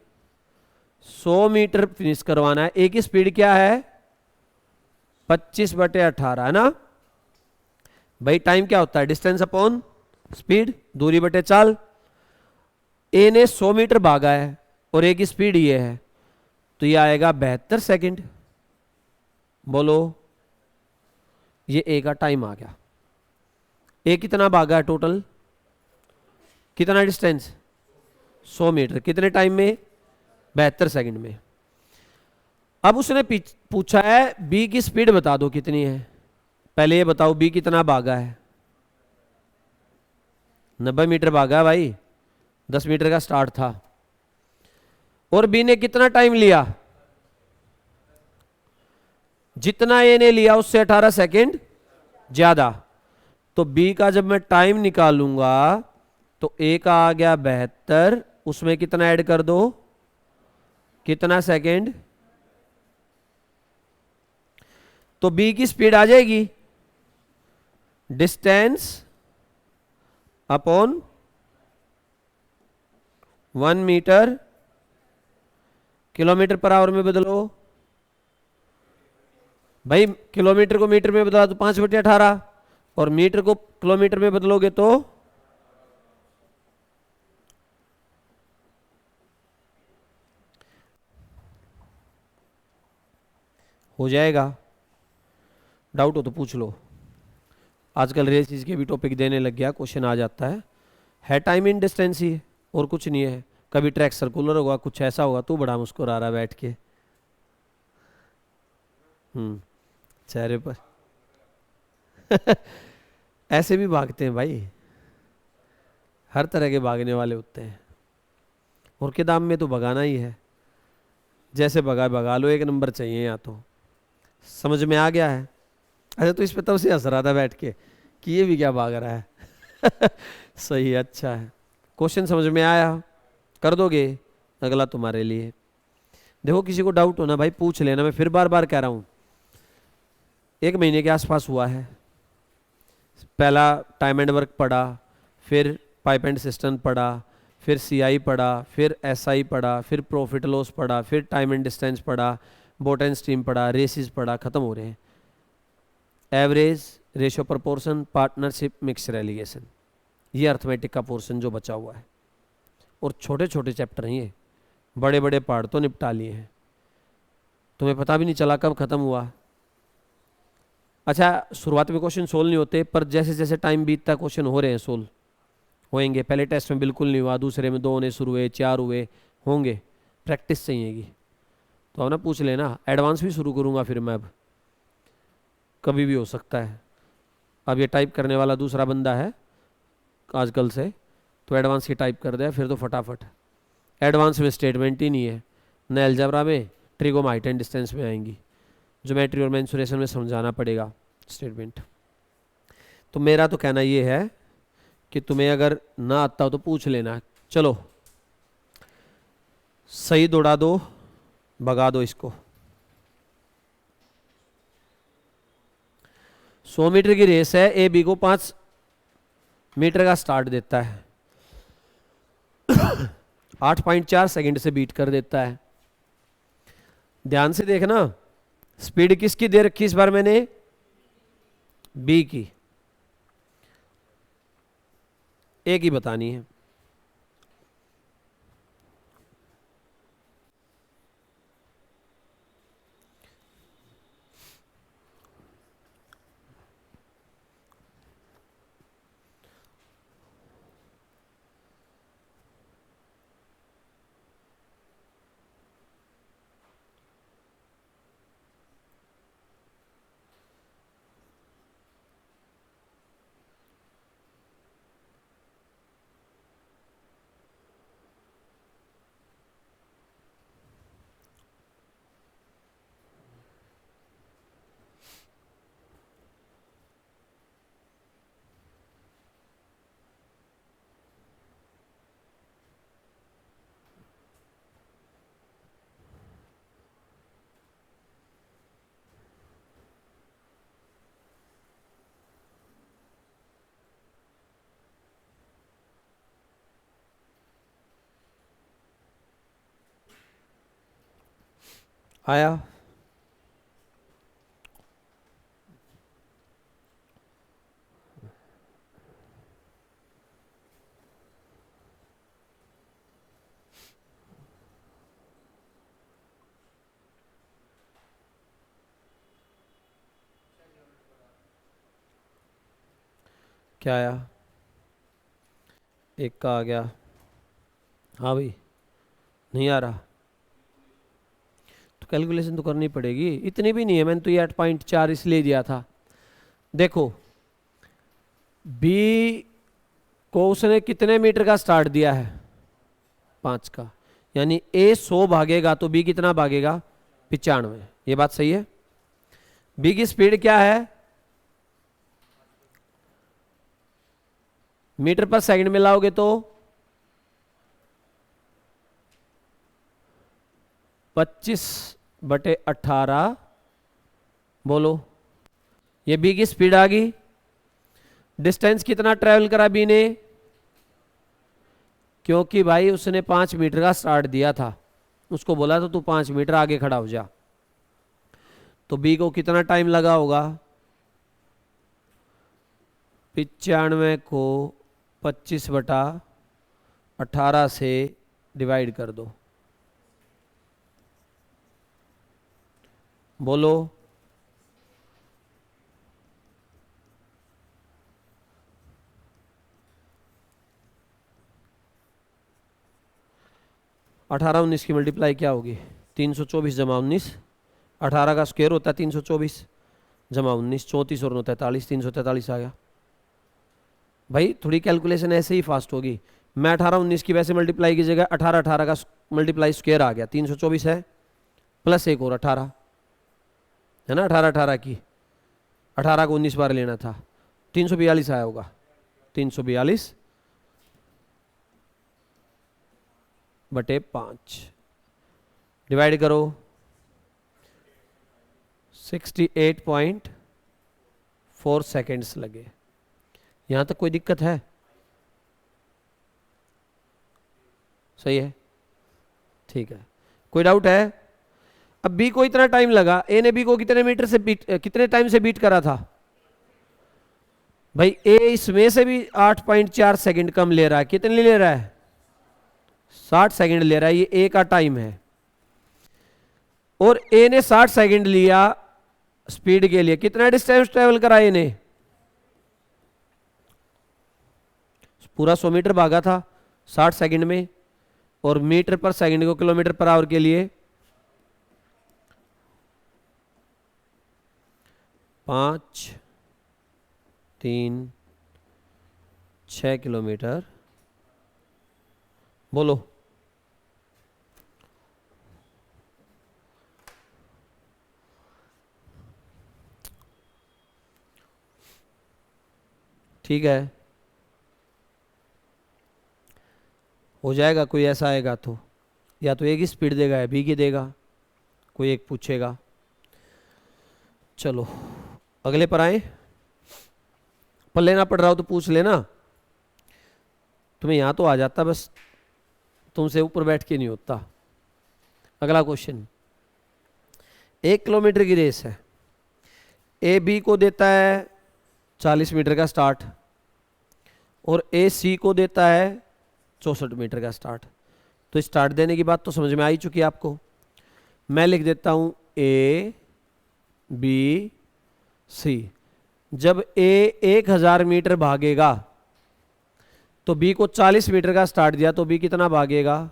100 मीटर फिनिश करवाना है। ए की स्पीड क्या है, 25/18 है ना भाई। टाइम क्या होता है, डिस्टेंस अपॉन स्पीड, दूरी बटे चाल। ए ने 100 मीटर भागा है और ए की स्पीड ये है, तो ये आएगा 72 सेकंड। बोलो, ये ए का टाइम आ गया। ए कितना भागा है टोटल, कितना डिस्टेंस, 100 मीटर, कितने टाइम में, 72 सेकंड में। अब उसने पूछा है बी की स्पीड बता दो कितनी है। पहले ये बताओ बी कितना भागा है, 90 मीटर भागा है भाई, 10 मीटर का स्टार्ट था। और बी ने कितना टाइम लिया, जितना ए ने लिया उससे 18 सेकंड ज्यादा। तो बी का जब मैं टाइम निकालूंगा तो ए का आ गया 72, उसमें कितना ऐड कर दो, कितना सेकंड, तो बी की स्पीड आ जाएगी distance upon 1 metre, kilometre per hour में बदलो भाई। किलोमीटर को मीटर में बदला तो 5/18, और मीटर को किलोमीटर में बदलोगे तो हो जाएगा। डाउट हो तो पूछ लो। आजकल रेसिस के भी टॉपिक देने लग गया, क्वेश्चन आ जाता है टाइम इन डिस्टेंस ही है और कुछ नहीं है। कभी ट्रैक सर्कुलर होगा, कुछ ऐसा होगा। तू बड़ा मुस्कुरा रहा बैठ के, चेहरे पर ऐसे भी भागते हैं भाई, हर तरह के भागने वाले होते हैं। और किताब में तो भगाना ही है, जैसे भगा लो, एक नंबर चाहिए यहाँ तो। समझ में आ गया है। अच्छा, तो इस पे तब से हंस रहा था बैठ के कि ये भी क्या भाग रहा है। सही है, अच्छा है। क्वेश्चन समझ में आया, कर दोगे, अगला तुम्हारे लिए। देखो किसी को डाउट हो ना भाई पूछ लेना, मैं फिर बार बार कह रहा हूँ। 1 महीने के आसपास हुआ है। पहला टाइम एंड वर्क पढ़ा, फिर पाइप एंड सिस्टम पढ़ा, फिर सीआई पढ़ा, फिर एसआई पढ़ा, फिर प्रॉफिट लॉस पढ़ा, फिर टाइम एंड डिस्टेंस पढ़ा, बोट एंड स्ट्रीम पढ़ा, रेसिस पढ़ा, खत्म हो रहे हैं। Average, ratio proportion, partnership, mix relegation, ये अर्थमेटिक का पोर्शन जो बचा हुआ है। और छोटे छोटे चैप्टर हैं ये, बड़े बड़े पार्ट तो निपटा लिए हैं, तुम्हें पता भी नहीं चला कब खत्म हुआ। अच्छा, शुरुआत में क्वेश्चन सोल्व नहीं होते, पर जैसे जैसे टाइम बीतता क्वेश्चन हो रहे हैं, सोल्व होएंगे। पहले टेस्ट में बिल्कुल नहीं हुआ, दूसरे में 2 होने शुरू हुए, 4 हुए, होंगे। प्रैक्टिस चाहिएगी। तो अब ना पूछ लेना, एडवांस भी शुरू करूँगा फिर मैं, अब कभी भी हो सकता है। अब ये टाइप करने वाला दूसरा बंदा है आजकल से, तो एडवांस की टाइप कर दे फिर तो फटाफट। एडवांस में स्टेटमेंट ही नहीं है, न अलजेब्रा में, ट्रिगोनोमेट्री एंड डिस्टेंस में आएंगी, ज्योमेट्री और मेंसुरेशन में समझाना पड़ेगा स्टेटमेंट। तो मेरा तो कहना ये है कि तुम्हें अगर ना आता हो तो पूछ लेना। चलो सही दौड़ा दो, भगा दो इसको। 100 मीटर की रेस है, ए बी को 5 मीटर का स्टार्ट देता है, 8.4 सेकंड से बीट कर देता है। ध्यान से देखना, स्पीड किसकी दे रखी इस बार मैंने, बी की, ए की बतानी है। आया? क्या आया? एक का आ गया। हाँ भाई, नहीं आ रहा तो कैलकुलेशन तो करनी पड़ेगी, इतनी भी नहीं है, मैंने तो ये 8.4 इसलिए दिया था। देखो बी को उसने कितने मीटर का स्टार्ट दिया है? 5 का, यानी ए 100 भागेगा तो बी कितना भागेगा? 95। ये बात सही है। बी की स्पीड क्या है? मीटर पर सेकंड में लाओगे तो 25/18। बोलो, ये बी की स्पीड आ गई। डिस्टेंस कितना ट्रेवल करा बी ने? क्योंकि भाई उसने 5 मीटर का स्टार्ट दिया था, उसको बोला था तू 5 मीटर आगे खड़ा हो जा, तो बी को कितना टाइम लगा होगा? 95 को 25/18 से डिवाइड कर दो। बोलो, अठारह 19 की मल्टीप्लाई क्या होगी? 324 जमा 19। 18 का स्क्वायर होता है 324 जमा 19, 34 और 43, 343 आ गया। भाई थोड़ी कैलकुलेशन ऐसे ही फास्ट होगी। मैं 18 19 की वैसे मल्टीप्लाई की जगह 18 18 का मल्टीप्लाई स्क्वायर आ गया, 324 है प्लस एक और 18 है ना, 18 18 की 18 को 19 बार लेना था, 342 आया होगा। 342/5 डिवाइड करो, 68.4 सेकेंड्स लगे। यहां तक कोई दिक्कत है? सही है, ठीक है। कोई डाउट है? अब बी को इतना टाइम लगा, ए ने बी को कितने मीटर से बीट, कितने टाइम से बीट करा था? भाई ए इसमें से भी 8.4 सेकंड कम ले रहा है। कितने ले रहा है? 60 सेकंड ले रहा है। ये ए का टाइम है और ए ने 60 सेकंड लिया स्पीड के लिए। कितना डिस्टेंस ट्रेवल करा ए ने? पूरा 100 मीटर भागा था 60 सेकंड में, और मीटर पर सेकंड को किलोमीटर पर आवर के लिए 5 3 6 किलोमीटर। बोलो, ठीक है, हो जाएगा। कोई ऐसा आएगा तो या तो एक ही स्पीड देगा या बी की देगा, कोई एक पूछेगा। चलो अगले पर आए। पर लेना पड़ रहा हो तो पूछ लेना, तुम्हें यहां तो आ जाता, बस तुमसे ऊपर बैठ के नहीं होता। अगला क्वेश्चन, 1 किलोमीटर की रेस है। ए बी को देता है 40 मीटर का स्टार्ट और ए सी को देता है 64 मीटर का स्टार्ट। तो स्टार्ट देने की बात तो समझ में आ ही चुकी है आपको। मैं लिख देता हूं ए बी सी। जब ए 1000 मीटर भागेगा तो बी को 40 मीटर का स्टार्ट दिया, तो बी कितना भागेगा?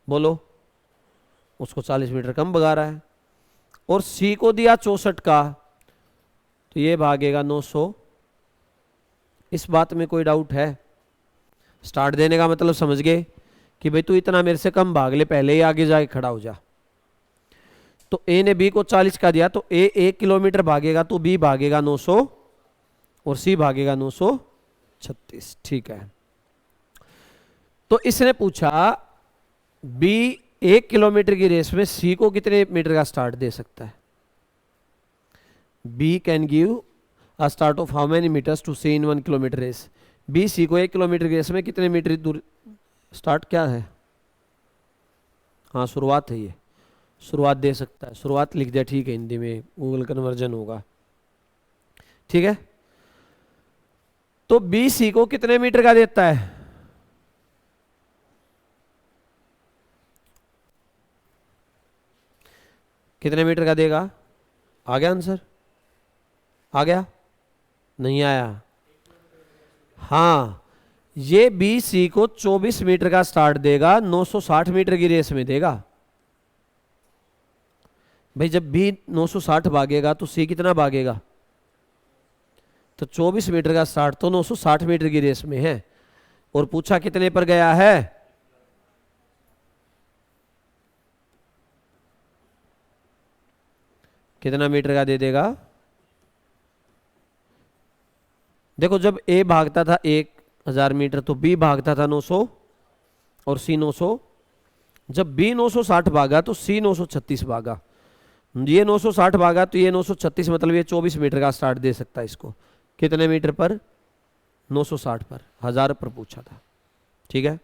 बोलो, उसको 40 मीटर कम भगा रहा है। और सी को दिया 64 का, तो ये भागेगा 900। इस बात में कोई डाउट है? स्टार्ट देने का मतलब समझ गए कि भाई तू इतना मेरे से कम भाग ले, पहले ही आगे जाके खड़ा हो जा। तो ए ने बी को 40 का दिया, तो ए 1 किलोमीटर भागेगा तो बी भागेगा 900 और सी भागेगा 936। ठीक है, तो इसने पूछा बी 1 किलोमीटर की रेस में सी को कितने मीटर का स्टार्ट दे सकता है? B can give a start of how many metres to C in 1 kilometre race. B C को 1 किलोमीटर की रेस में कितने मीटर दूर स्टार्ट क्या है? हाँ शुरुआत है, ये शुरुआत दे सकता है, शुरुआत लिख दिया, ठीक है, हिंदी में गूगल कन्वर्जन होगा, ठीक है। तो बी सी को कितने मीटर का देता है? कितने मीटर का देगा? आ गया आंसर? आ गया? नहीं आया? हाँ, ये बी सी को 24 मीटर का स्टार्ट देगा, 960 मीटर की रेस में देगा। भाई जब बी 960 भागेगा तो सी कितना भागेगा? तो 24 मीटर का स्टार्ट तो 960 मीटर की रेस में है, और पूछा कितने पर गया है? कितना मीटर का दे देगा? देखो जब ए भागता था 1000 मीटर तो बी भागता था 900 और सी 900। जब बी 960 भागा तो सी 936 भागा। ये 960 भागा तो ये 936, मतलब ये 24 मीटर का स्टार्ट दे सकता है इसको। कितने मीटर पर? 960 पर, 1000 पर पूछा था, ठीक है।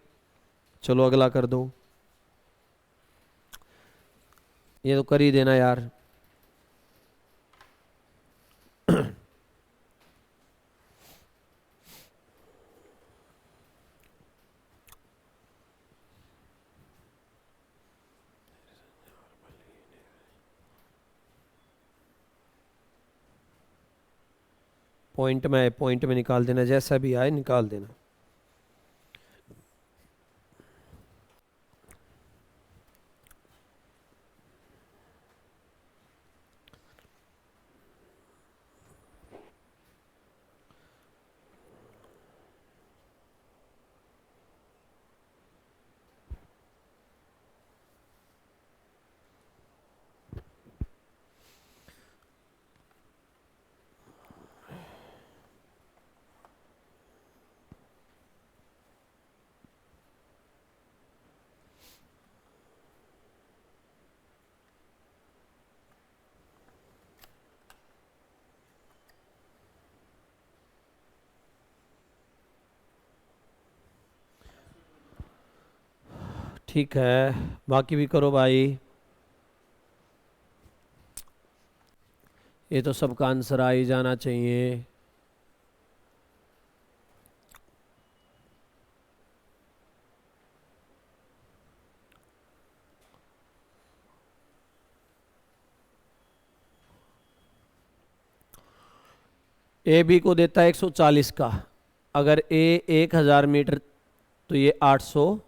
चलो अगला कर दो, ये तो कर ही देना यार। पॉइंट में निकाल देना, जैसा भी आए निकाल देना। ठीक है, बाकी भी करो भाई। ये तो सबका आंसर आ ही जाना चाहिए। ए बी को देता है 140 का। अगर ए 1000 मीटर तो ये 800,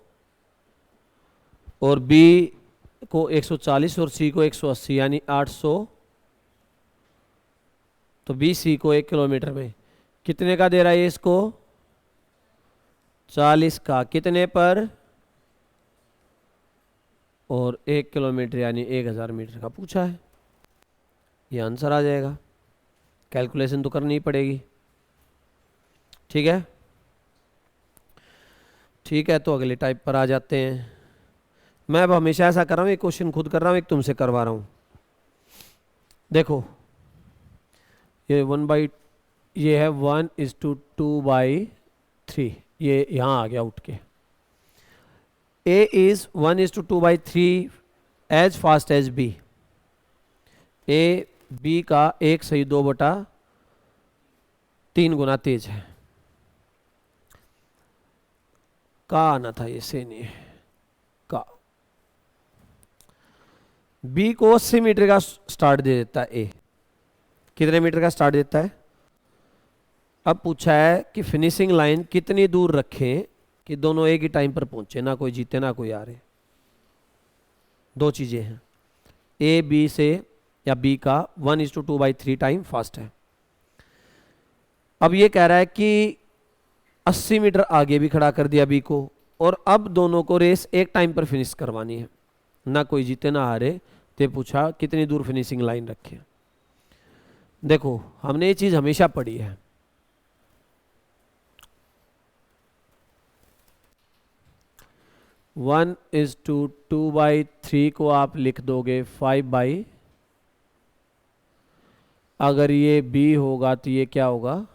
और बी को 140 और सी को 180, यानी 800। तो बी सी को 1 किलोमीटर में कितने का दे रहा है ये इसको? 40 का। कितने पर? और 1 किलोमीटर यानी 1000 मीटर का पूछा है। ये आंसर आ जाएगा, कैलकुलेशन तो करनी ही पड़ेगी, ठीक है। ठीक है, तो अगले टाइप पर आ जाते हैं। मैं अब हमेशा ऐसा कर रहा हूँ, एक क्वेश्चन खुद कर रहा हूँ, एक तुमसे करवा रहा हूँ। देखो ये ये है 1:2/3, ये यहाँ आ गया उठ के। A is 1:2/3 as fast as B। A B का 1/2/3 गुना तेज है। का आना था, ये से नहीं है का। B को 80 मीटर का स्टार्ट दे देता है A। कितने मीटर का स्टार्ट देता है? अब पूछा है कि फिनिशिंग लाइन कितनी दूर रखें कि दोनों एक ही टाइम पर पहुंचे, ना कोई जीते ना कोई हारे। दो चीजें हैं, ए बी से या बी का 1:2/3 टाइम फास्ट है। अब ये कह रहा है कि 80 मीटर आगे भी खड़ा कर दिया बी को, और अब दोनों को रेस एक टाइम पर फिनिश करवानी है, ना कोई जीते ना हारे। ते पूछा कितनी दूर फिनिशिंग लाइन रखें। देखो हमने ये चीज हमेशा पढ़ी है। वन इज टू 2/3 को आप लिख दोगे 5/, अगर ये बी होगा तो ये क्या होगा?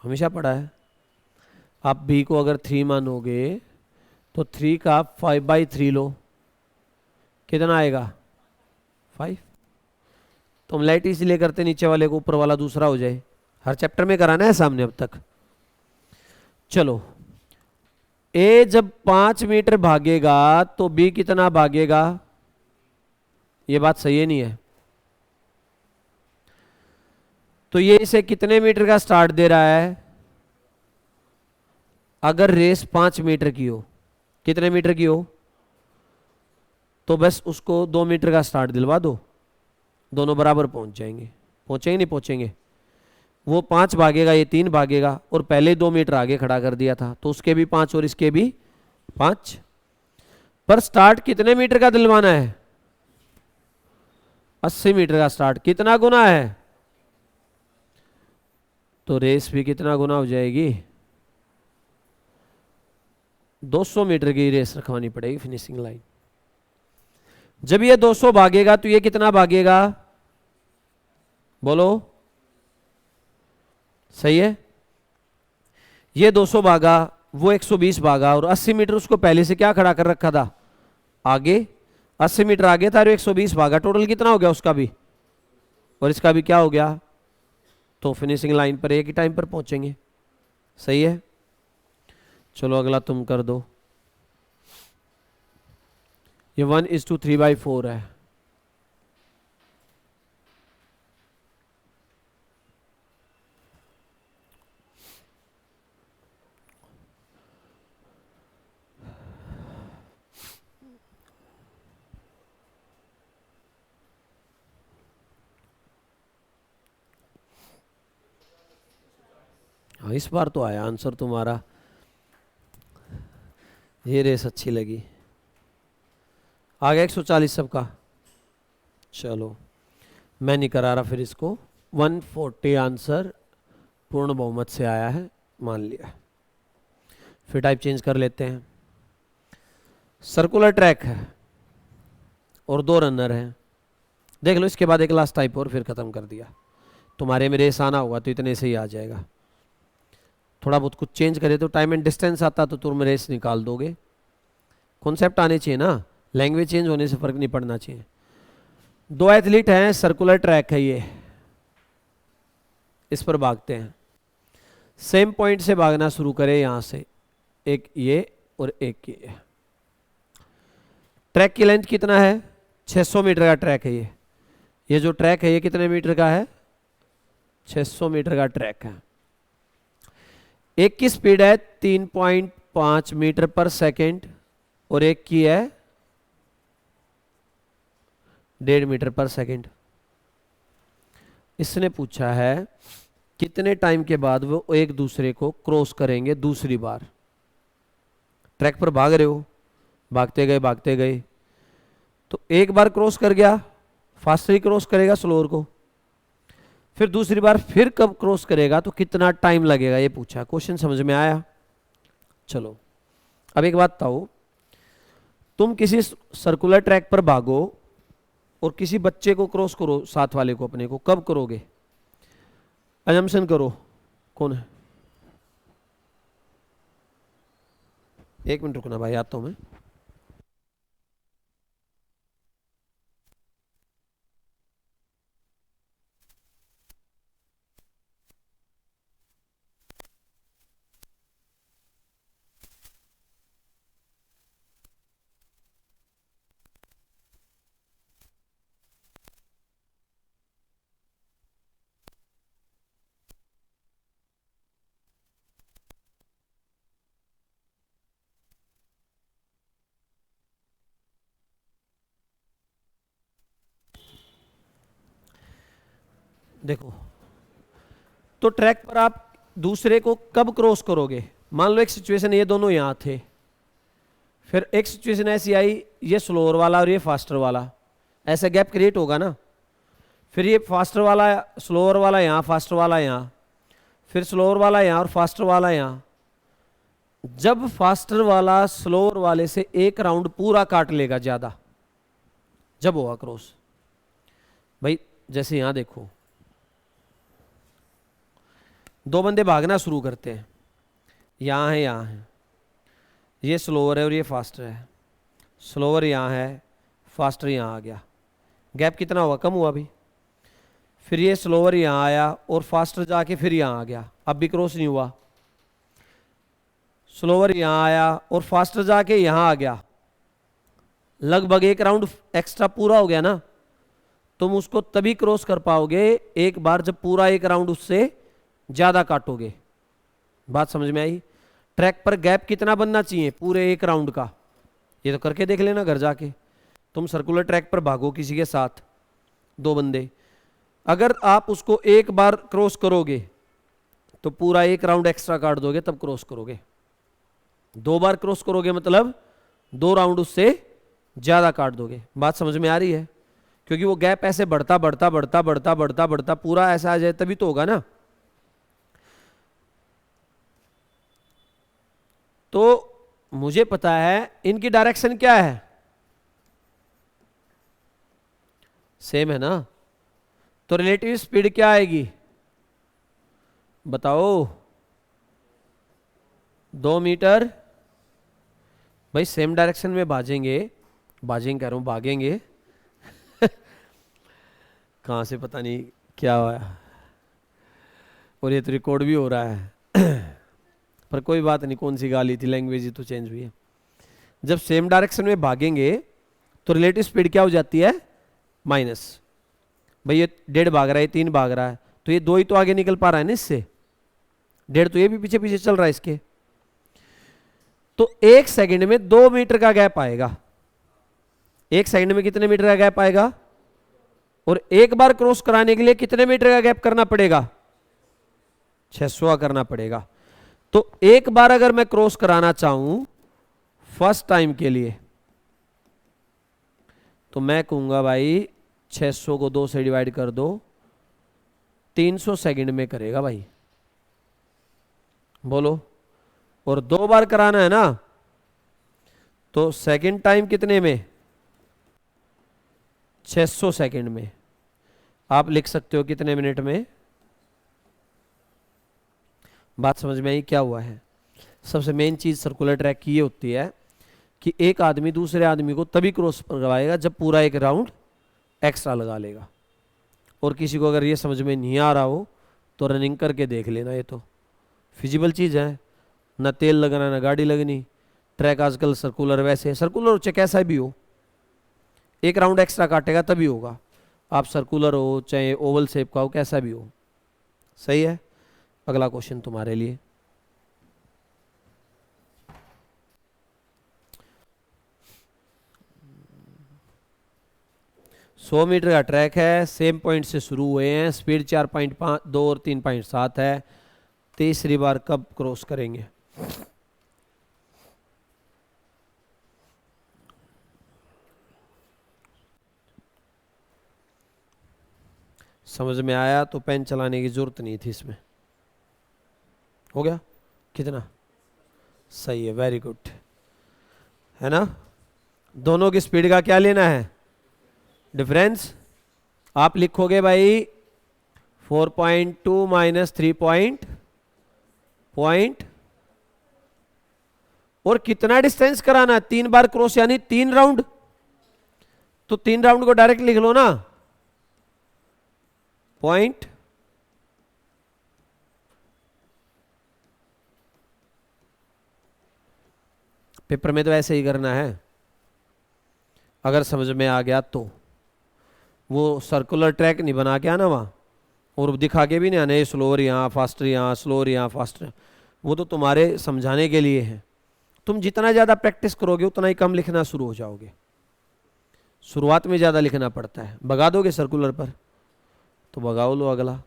हमेशा पढ़ा है। आप बी को अगर 3 मानोगे तो 3 का 5/3 लो, कितना आएगा 5। तुम लाइट इसलिए करते नीचे वाले को, ऊपर वाला दूसरा हो जाए। हर चैप्टर में कराना है सामने अब तक। चलो, ए जब 5 मीटर भागेगा तो बी कितना भागेगा? ये बात सही है नहीं है? तो ये इसे कितने मीटर का स्टार्ट दे रहा है? अगर रेस 5 मीटर की हो, कितने मीटर की हो, तो बस उसको 2 मीटर का स्टार्ट दिलवा दो, दोनों बराबर पहुंच जाएंगे। पहुंचेंगे नहीं पहुंचेंगे? वो 5 भागेगा, ये 3 भागेगा, और पहले 2 मीटर आगे खड़ा कर दिया था, तो उसके भी 5 और इसके भी 5। पर स्टार्ट कितने मीटर का दिलवाना है? 80 मीटर का स्टार्ट। कितना गुना है? तो रेस भी कितना गुना हो जाएगी? 200 मीटर की रेस रखवानी पड़ेगी फिनिशिंग लाइन। जब ये 200 भागेगा तो ये कितना भागेगा? बोलो, सही है? ये 200 भागा, वो 120 भागा, और 80 मीटर उसको पहले से क्या खड़ा कर रखा था? आगे। 80 मीटर आगे था और 120 भागा। टोटल कितना हो गया उसका भी और इसका भी? क्या हो गया? तो फिनिशिंग लाइन पर एक ही टाइम पर पहुंचेंगे। सही है? चलो अगला तुम कर दो। ये 1:3/4 है। हाँ, इस बार तो आया आंसर तुम्हारा। ये रेस अच्छी लगी। आ गया 140 सबका। चलो मैं नहीं करा रहा फिर इसको। 140 आंसर पूर्ण बहुमत से आया है, मान लिया। फिर टाइप चेंज कर लेते हैं। सर्कुलर ट्रैक है और 2 रनर हैं। देख लो, इसके बाद एक लास्ट टाइप और, फिर खत्म कर दिया। तुम्हारे में रेस आना होगा तो इतने से ही आ जाएगा। थोड़ा बहुत कुछ चेंज करे तो टाइम एंड डिस्टेंस आता तो तुम रेस निकाल दोगे। कॉन्सेप्ट आने चाहिए ना, लैंग्वेज चेंज होने से फर्क नहीं पड़ना चाहिए। 2 एथलीट हैं, सर्कुलर ट्रैक है ये, इस पर भागते हैं। सेम पॉइंट से भागना शुरू करें, यहां से, एक ये और एक ये। ट्रैक की लेंथ कितना है? 600 मीटर का ट्रैक है ये जो ट्रैक है ये कितने मीटर का है? 600 मीटर का ट्रैक है। एक की स्पीड है 3.5 मीटर पर सेकेंड और एक की है 1.5 मीटर पर सेकेंड। इसने पूछा है कितने टाइम के बाद वो एक दूसरे को क्रॉस करेंगे दूसरी बार। ट्रैक पर भाग रहे हो, भागते गए तो एक बार क्रॉस कर गया, फास्टर ही क्रॉस करेगा स्लोअर को। फिर दूसरी बार फिर कब क्रॉस करेगा, तो कितना टाइम लगेगा, ये पूछा। क्वेश्चन समझ में आया? चलो अब एक बात बताओ, तुम किसी सर्कुलर ट्रैक पर भागो और किसी बच्चे को क्रॉस करो, साथ वाले को अपने को, कब करोगे? अजम्पशन करो, कौन है? 1 मिनट रुकना भाई, आता हूं मैं। देखो, तो ट्रैक पर आप दूसरे को कब क्रॉस करोगे? मान लो एक सिचुएशन, ये दोनों यहां थे, फिर एक सिचुएशन ऐसी आई, ये स्लोअर वाला और ये फास्टर वाला, ऐसा गैप क्रिएट होगा ना। फिर ये फास्टर वाला, स्लोअर वाला यहाँ, फास्टर वाला यहाँ, फिर स्लोअर वाला यहाँ और फास्टर वाला यहाँ। जब फास्टर वाला स्लोअर वाले से एक राउंड पूरा काट लेगा ज्यादा, जब होगा क्रॉस। भाई जैसे यहां देखो, 2 बंदे भागना शुरू करते हैं, यहां है, यहां है, ये स्लोअर है और ये फास्टर है। स्लोअर यहाँ है, फास्टर यहाँ आ गया, गैप कितना हुआ? कम हुआ अभी। फिर ये स्लोअर यहाँ आया और फास्टर जाके फिर यहाँ आ गया, अब भी क्रॉस नहीं हुआ। स्लोअर यहाँ आया और फास्टर जाके यहाँ आ गया, लगभग एक राउंड एक्स्ट्रा पूरा हो गया ना। तुम उसको तभी क्रॉस कर पाओगे एक बार जब पूरा एक राउंड उससे ज्यादा काटोगे। बात समझ में आई? ट्रैक पर गैप कितना बनना चाहिए पूरे एक राउंड का? ये तो करके देख लेना घर जाके। तुम सर्कुलर ट्रैक पर भागो किसी के साथ, दो बंदे, अगर आप उसको एक बार क्रॉस करोगे तो पूरा एक राउंड एक्स्ट्रा काट दोगे, तब क्रॉस करोगे। दो बार क्रॉस करोगे मतलब दो राउंड उससे ज्यादा काट दोगे। बात समझ में आ रही है? क्योंकि वो गैप ऐसे बढ़ता बढ़ता बढ़ता बढ़ता बढ़ता बढ़ता पूरा ऐसा आ जाए तभी तो होगा ना। तो मुझे पता है इनकी डायरेक्शन क्या है, सेम है ना, तो रिलेटिव स्पीड क्या आएगी बताओ? 2 मीटर। भाई सेम डायरेक्शन में भागेंगे, कह रहा हूं भागेंगे कहां से पता नहीं क्या हुआ, और ये तो रिकॉर्ड भी हो रहा है पर कोई बात नहीं, कौन सी गाली थी, लैंग्वेज ही तो चेंज हुई है। जब सेम डायरेक्शन में भागेंगे तो रिलेटिव स्पीड क्या हो जाती है? माइनस। भाई ये 1.5 भाग रहा है, 3 भाग रहा है, तो ये 2 ही तो आगे निकल पा रहा है ना इससे, 1.5 तो ये भी पीछे पीछे चल रहा है इसके। तो 1 सेकंड में 2 मीटर का गैप आएगा। 1 सेकंड में कितने मीटर का गैप आएगा? और एक बार क्रॉस कराने के लिए कितने मीटर का गैप करना पड़ेगा? 600 करना पड़ेगा। तो एक बार अगर मैं क्रॉस कराना चाहूं फर्स्ट टाइम के लिए, तो मैं कहूंगा भाई 600 को 2 से डिवाइड कर दो, 300 सेकंड में करेगा भाई, बोलो। और 2 बार कराना है ना, तो सेकंड टाइम कितने में? 600 सेकंड में। आप लिख सकते हो कितने मिनट में? बात समझ में आई क्या हुआ है? सबसे मेन चीज सर्कुलर ट्रैक की ये होती है कि एक आदमी दूसरे आदमी को तभी क्रॉस करवाएगा जब पूरा एक राउंड एक्स्ट्रा लगा लेगा। और किसी को अगर ये समझ में नहीं आ रहा हो तो रनिंग करके देख लेना, ये तो फिजिबल चीज़ है, ना तेल लगना ना गाड़ी लगनी। ट्रैक आजकल सर्कुलर, वैसे सर्कुलर चाहे कैसा भी हो, एक राउंड एक्स्ट्रा काटेगा तभी होगा। आप सर्कुलर हो चाहे ओवल शेप का हो, कैसा भी हो, सही है। अगला क्वेश्चन तुम्हारे लिए, सौ मीटर का ट्रैक है, सेम पॉइंट से शुरू हुए हैं, स्पीड 4.2 और 3.7 है, तीसरी बार कब क्रॉस करेंगे? समझ में आया तो पेन चलाने की जरूरत नहीं थी इसमें। हो गया कितना? सही है, वेरी गुड, है ना। दोनों की स्पीड का क्या लेना है? डिफरेंस। आप लिखोगे भाई 4.2 माइनस 3 पॉइंट, और कितना डिस्टेंस कराना है? 3 बार क्रॉस यानी 3 राउंड, तो 3 राउंड को डायरेक्ट लिख लो ना, पॉइंट। पेपर में तो ऐसे ही करना है, अगर समझ में आ गया तो। वो सर्कुलर ट्रैक नहीं बना के आना वहाँ और दिखा के भी नहीं आना, स्लोअर यहाँ फास्टर यहाँ, स्लोअर यहाँ फास्टर। वो तो तुम्हारे समझाने के लिए है। तुम जितना ज़्यादा प्रैक्टिस करोगे उतना ही कम लिखना शुरू हो जाओगे। शुरुआत में ज़्यादा लिखना पड़ता है। भगा दोगे सर्कुलर पर तो भगाओ लो अगला।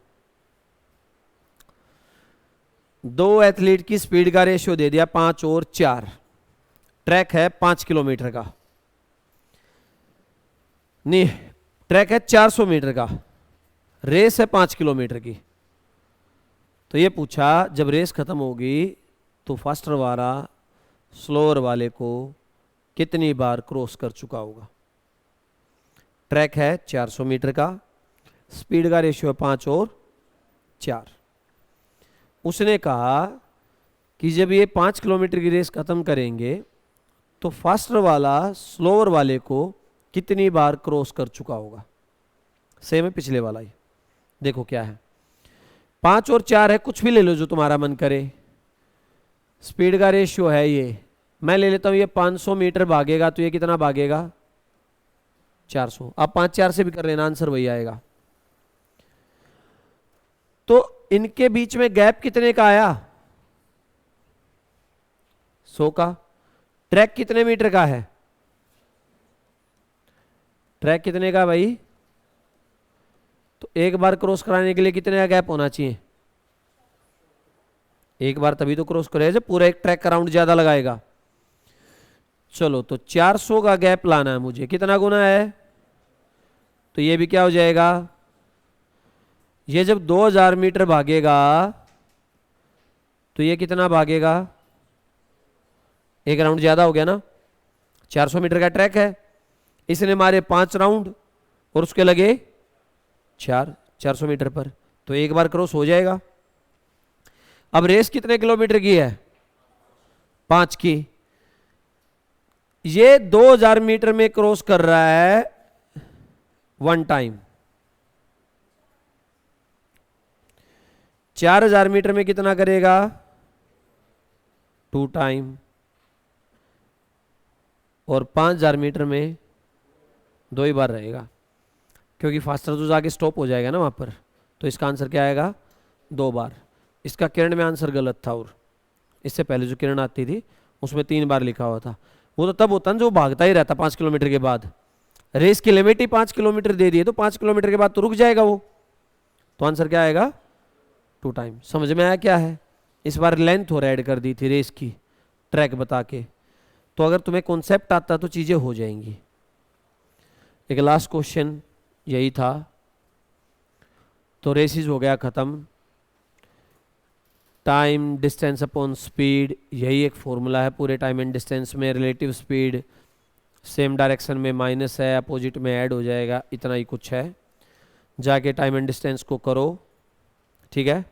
2 एथलीट की स्पीड का रेशियो दे दिया 5 और 4। ट्रैक है 5 किलोमीटर का, नहीं ट्रैक है 400 मीटर का, रेस है 5 किलोमीटर की। तो ये पूछा जब रेस खत्म होगी तो फास्टर वाला स्लोअर वाले को कितनी बार क्रॉस कर चुका होगा। ट्रैक है 400 मीटर का, स्पीड का रेशियो है 5 और 4। उसने कहा कि जब ये 5 किलोमीटर की रेस खत्म करेंगे तो फास्टर वाला स्लोअर वाले को कितनी बार क्रॉस कर चुका होगा। सेम है पिछले वाला ही। देखो क्या है, 5 और 4 है, कुछ भी ले लो जो तुम्हारा मन करे। स्पीड का रेशियो है ये, मैं ले लेता हूं ये 500 मीटर भागेगा तो ये कितना भागेगा 400। आप 5 4 से भी कर लेना, आंसर वही आएगा। तो इनके बीच में गैप कितने का आया 100 का। ट्रैक कितने मीटर का है, ट्रैक कितने का भाई, तो एक बार क्रॉस कराने के लिए कितने का गैप होना चाहिए, एक बार तभी तो क्रॉस करेगा जब पूरा एक ट्रैक का राउंड ज्यादा लगाएगा। चलो तो 400 का गैप लाना है मुझे, कितना गुना है, तो ये भी क्या हो जाएगा, ये जब 2000 मीटर भागेगा तो ये कितना भागेगा, एक राउंड ज्यादा हो गया ना। 400 मीटर का ट्रैक है, इसने मारे 5 राउंड और उसके लगे 400 मीटर पर, तो एक बार क्रॉस हो जाएगा। अब रेस कितने किलोमीटर की है 5 की, ये 2000 मीटर में क्रॉस कर रहा है 1 टाइम, 4000 मीटर में कितना करेगा 2 टाइम, और 5000 मीटर में 2 ही बार रहेगा, क्योंकि फास्टर तो जाके स्टॉप हो जाएगा ना वहां पर। तो इसका आंसर क्या आएगा 2 बार। इसका किरण में आंसर गलत था, और इससे पहले जो किरण आती थी उसमें 3 बार लिखा हुआ था। वो तो तब होता ना जो भागता ही रहता 5 किलोमीटर के बाद, रेस की लिमिट ही 5 किलोमीटर दे दी है, तो 5 किलोमीटर के बाद तो रुक जाएगा वो। तो आंसर क्या आएगा 2 टाइम। समझ में आया क्या है, इस बार लेंथ और ऐड कर दी थी रेस की ट्रैक बता के। तो अगर तुम्हें कॉन्सेप्ट आता तो चीजें हो जाएंगी। एक लास्ट क्वेश्चन यही था, तो रेसिस हो गया खत्म। टाइम डिस्टेंस अपॉन स्पीड, यही एक फॉर्मूला है पूरे टाइम एंड डिस्टेंस में। रिलेटिव स्पीड सेम डायरेक्शन में माइनस है, अपोजिट में ऐड हो जाएगा, इतना ही कुछ है। जाके टाइम एंड डिस्टेंस को करो, ठीक है।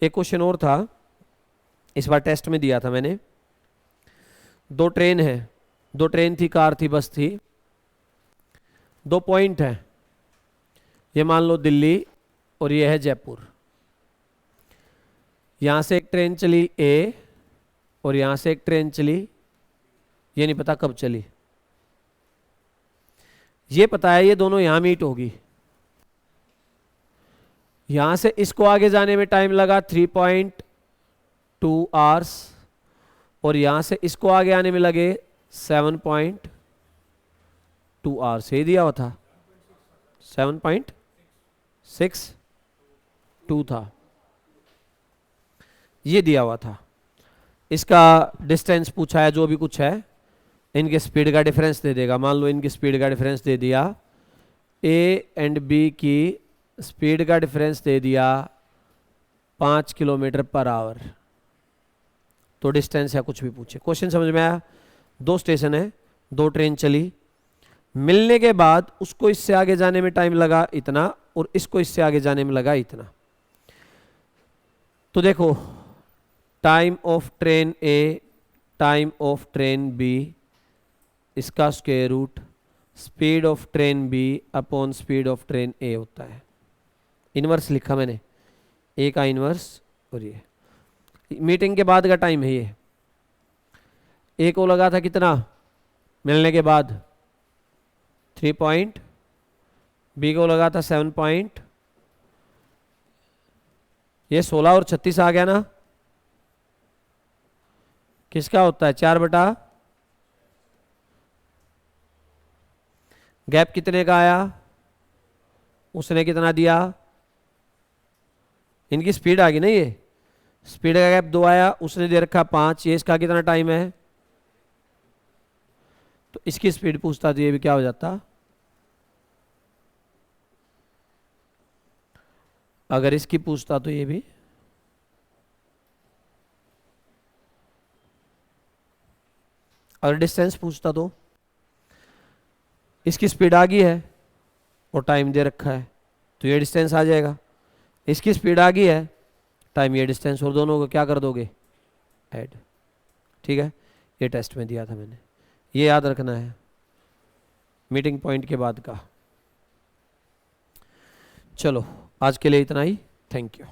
एक क्वेश्चन और था, इस बार टेस्ट में दिया था मैंने। 2 ट्रेन है, 2 ट्रेन थी, कार थी, बस थी। 2 पॉइंट है, ये मान लो दिल्ली और ये है जयपुर। यहां से एक ट्रेन चली ए और यहां से एक ट्रेन चली, ये नहीं पता कब चली। ये पता है ये दोनों यहां मीट होगी। यहां से इसको आगे जाने में टाइम लगा 3.2 आवर्स, और यहां से इसको आगे आने में लगे 7.2 आवर्स। ये दिया हुआ था 7.62 था, ये दिया हुआ था। इसका डिस्टेंस पूछा है, जो भी कुछ है, इनके स्पीड का डिफरेंस दे देगा। मान लो इनकी स्पीड का डिफरेंस दे दिया, ए एंड बी की स्पीड का डिफरेंस दे दिया 5 किलोमीटर पर आवर। तो डिस्टेंस या कुछ भी पूछे, क्वेश्चन समझ में आया। 2 स्टेशन है, 2 ट्रेन चली, मिलने के बाद उसको इससे आगे जाने में टाइम लगा इतना और इसको इससे आगे जाने में लगा इतना। तो देखो time of train A, time of train B, इसका square root speed of train B upon speed of train A होता है। इनवर्स लिखा मैंने, ए का इनवर्स, और ये मीटिंग के बाद का टाइम है। ये ए को लगा था कितना मिलने के बाद 3 पॉइंट, बी को लगा था 7 पॉइंट, ये 16 और 36 आ गया ना। किसका होता है 4 बटा, गैप कितने का आया, उसने कितना दिया, इनकी स्पीड आ गई ना, ये स्पीड का गैप 2 आया, उसने दे रखा 5, ये इसका कितना टाइम है, तो इसकी स्पीड पूछता तो ये भी क्या हो जाता, अगर इसकी पूछता तो ये भी, अगर डिस्टेंस पूछता तो इसकी स्पीड आ गई है और टाइम दे रखा है तो ये डिस्टेंस आ जाएगा। इसकी स्पीड आ गई है, टाइम, ये डिस्टेंस, और दोनों को क्या कर दोगे ऐड। ठीक है, ये टेस्ट में दिया था मैंने, ये याद रखना है मीटिंग पॉइंट के बाद का। चलो आज के लिए इतना ही, थैंक यू।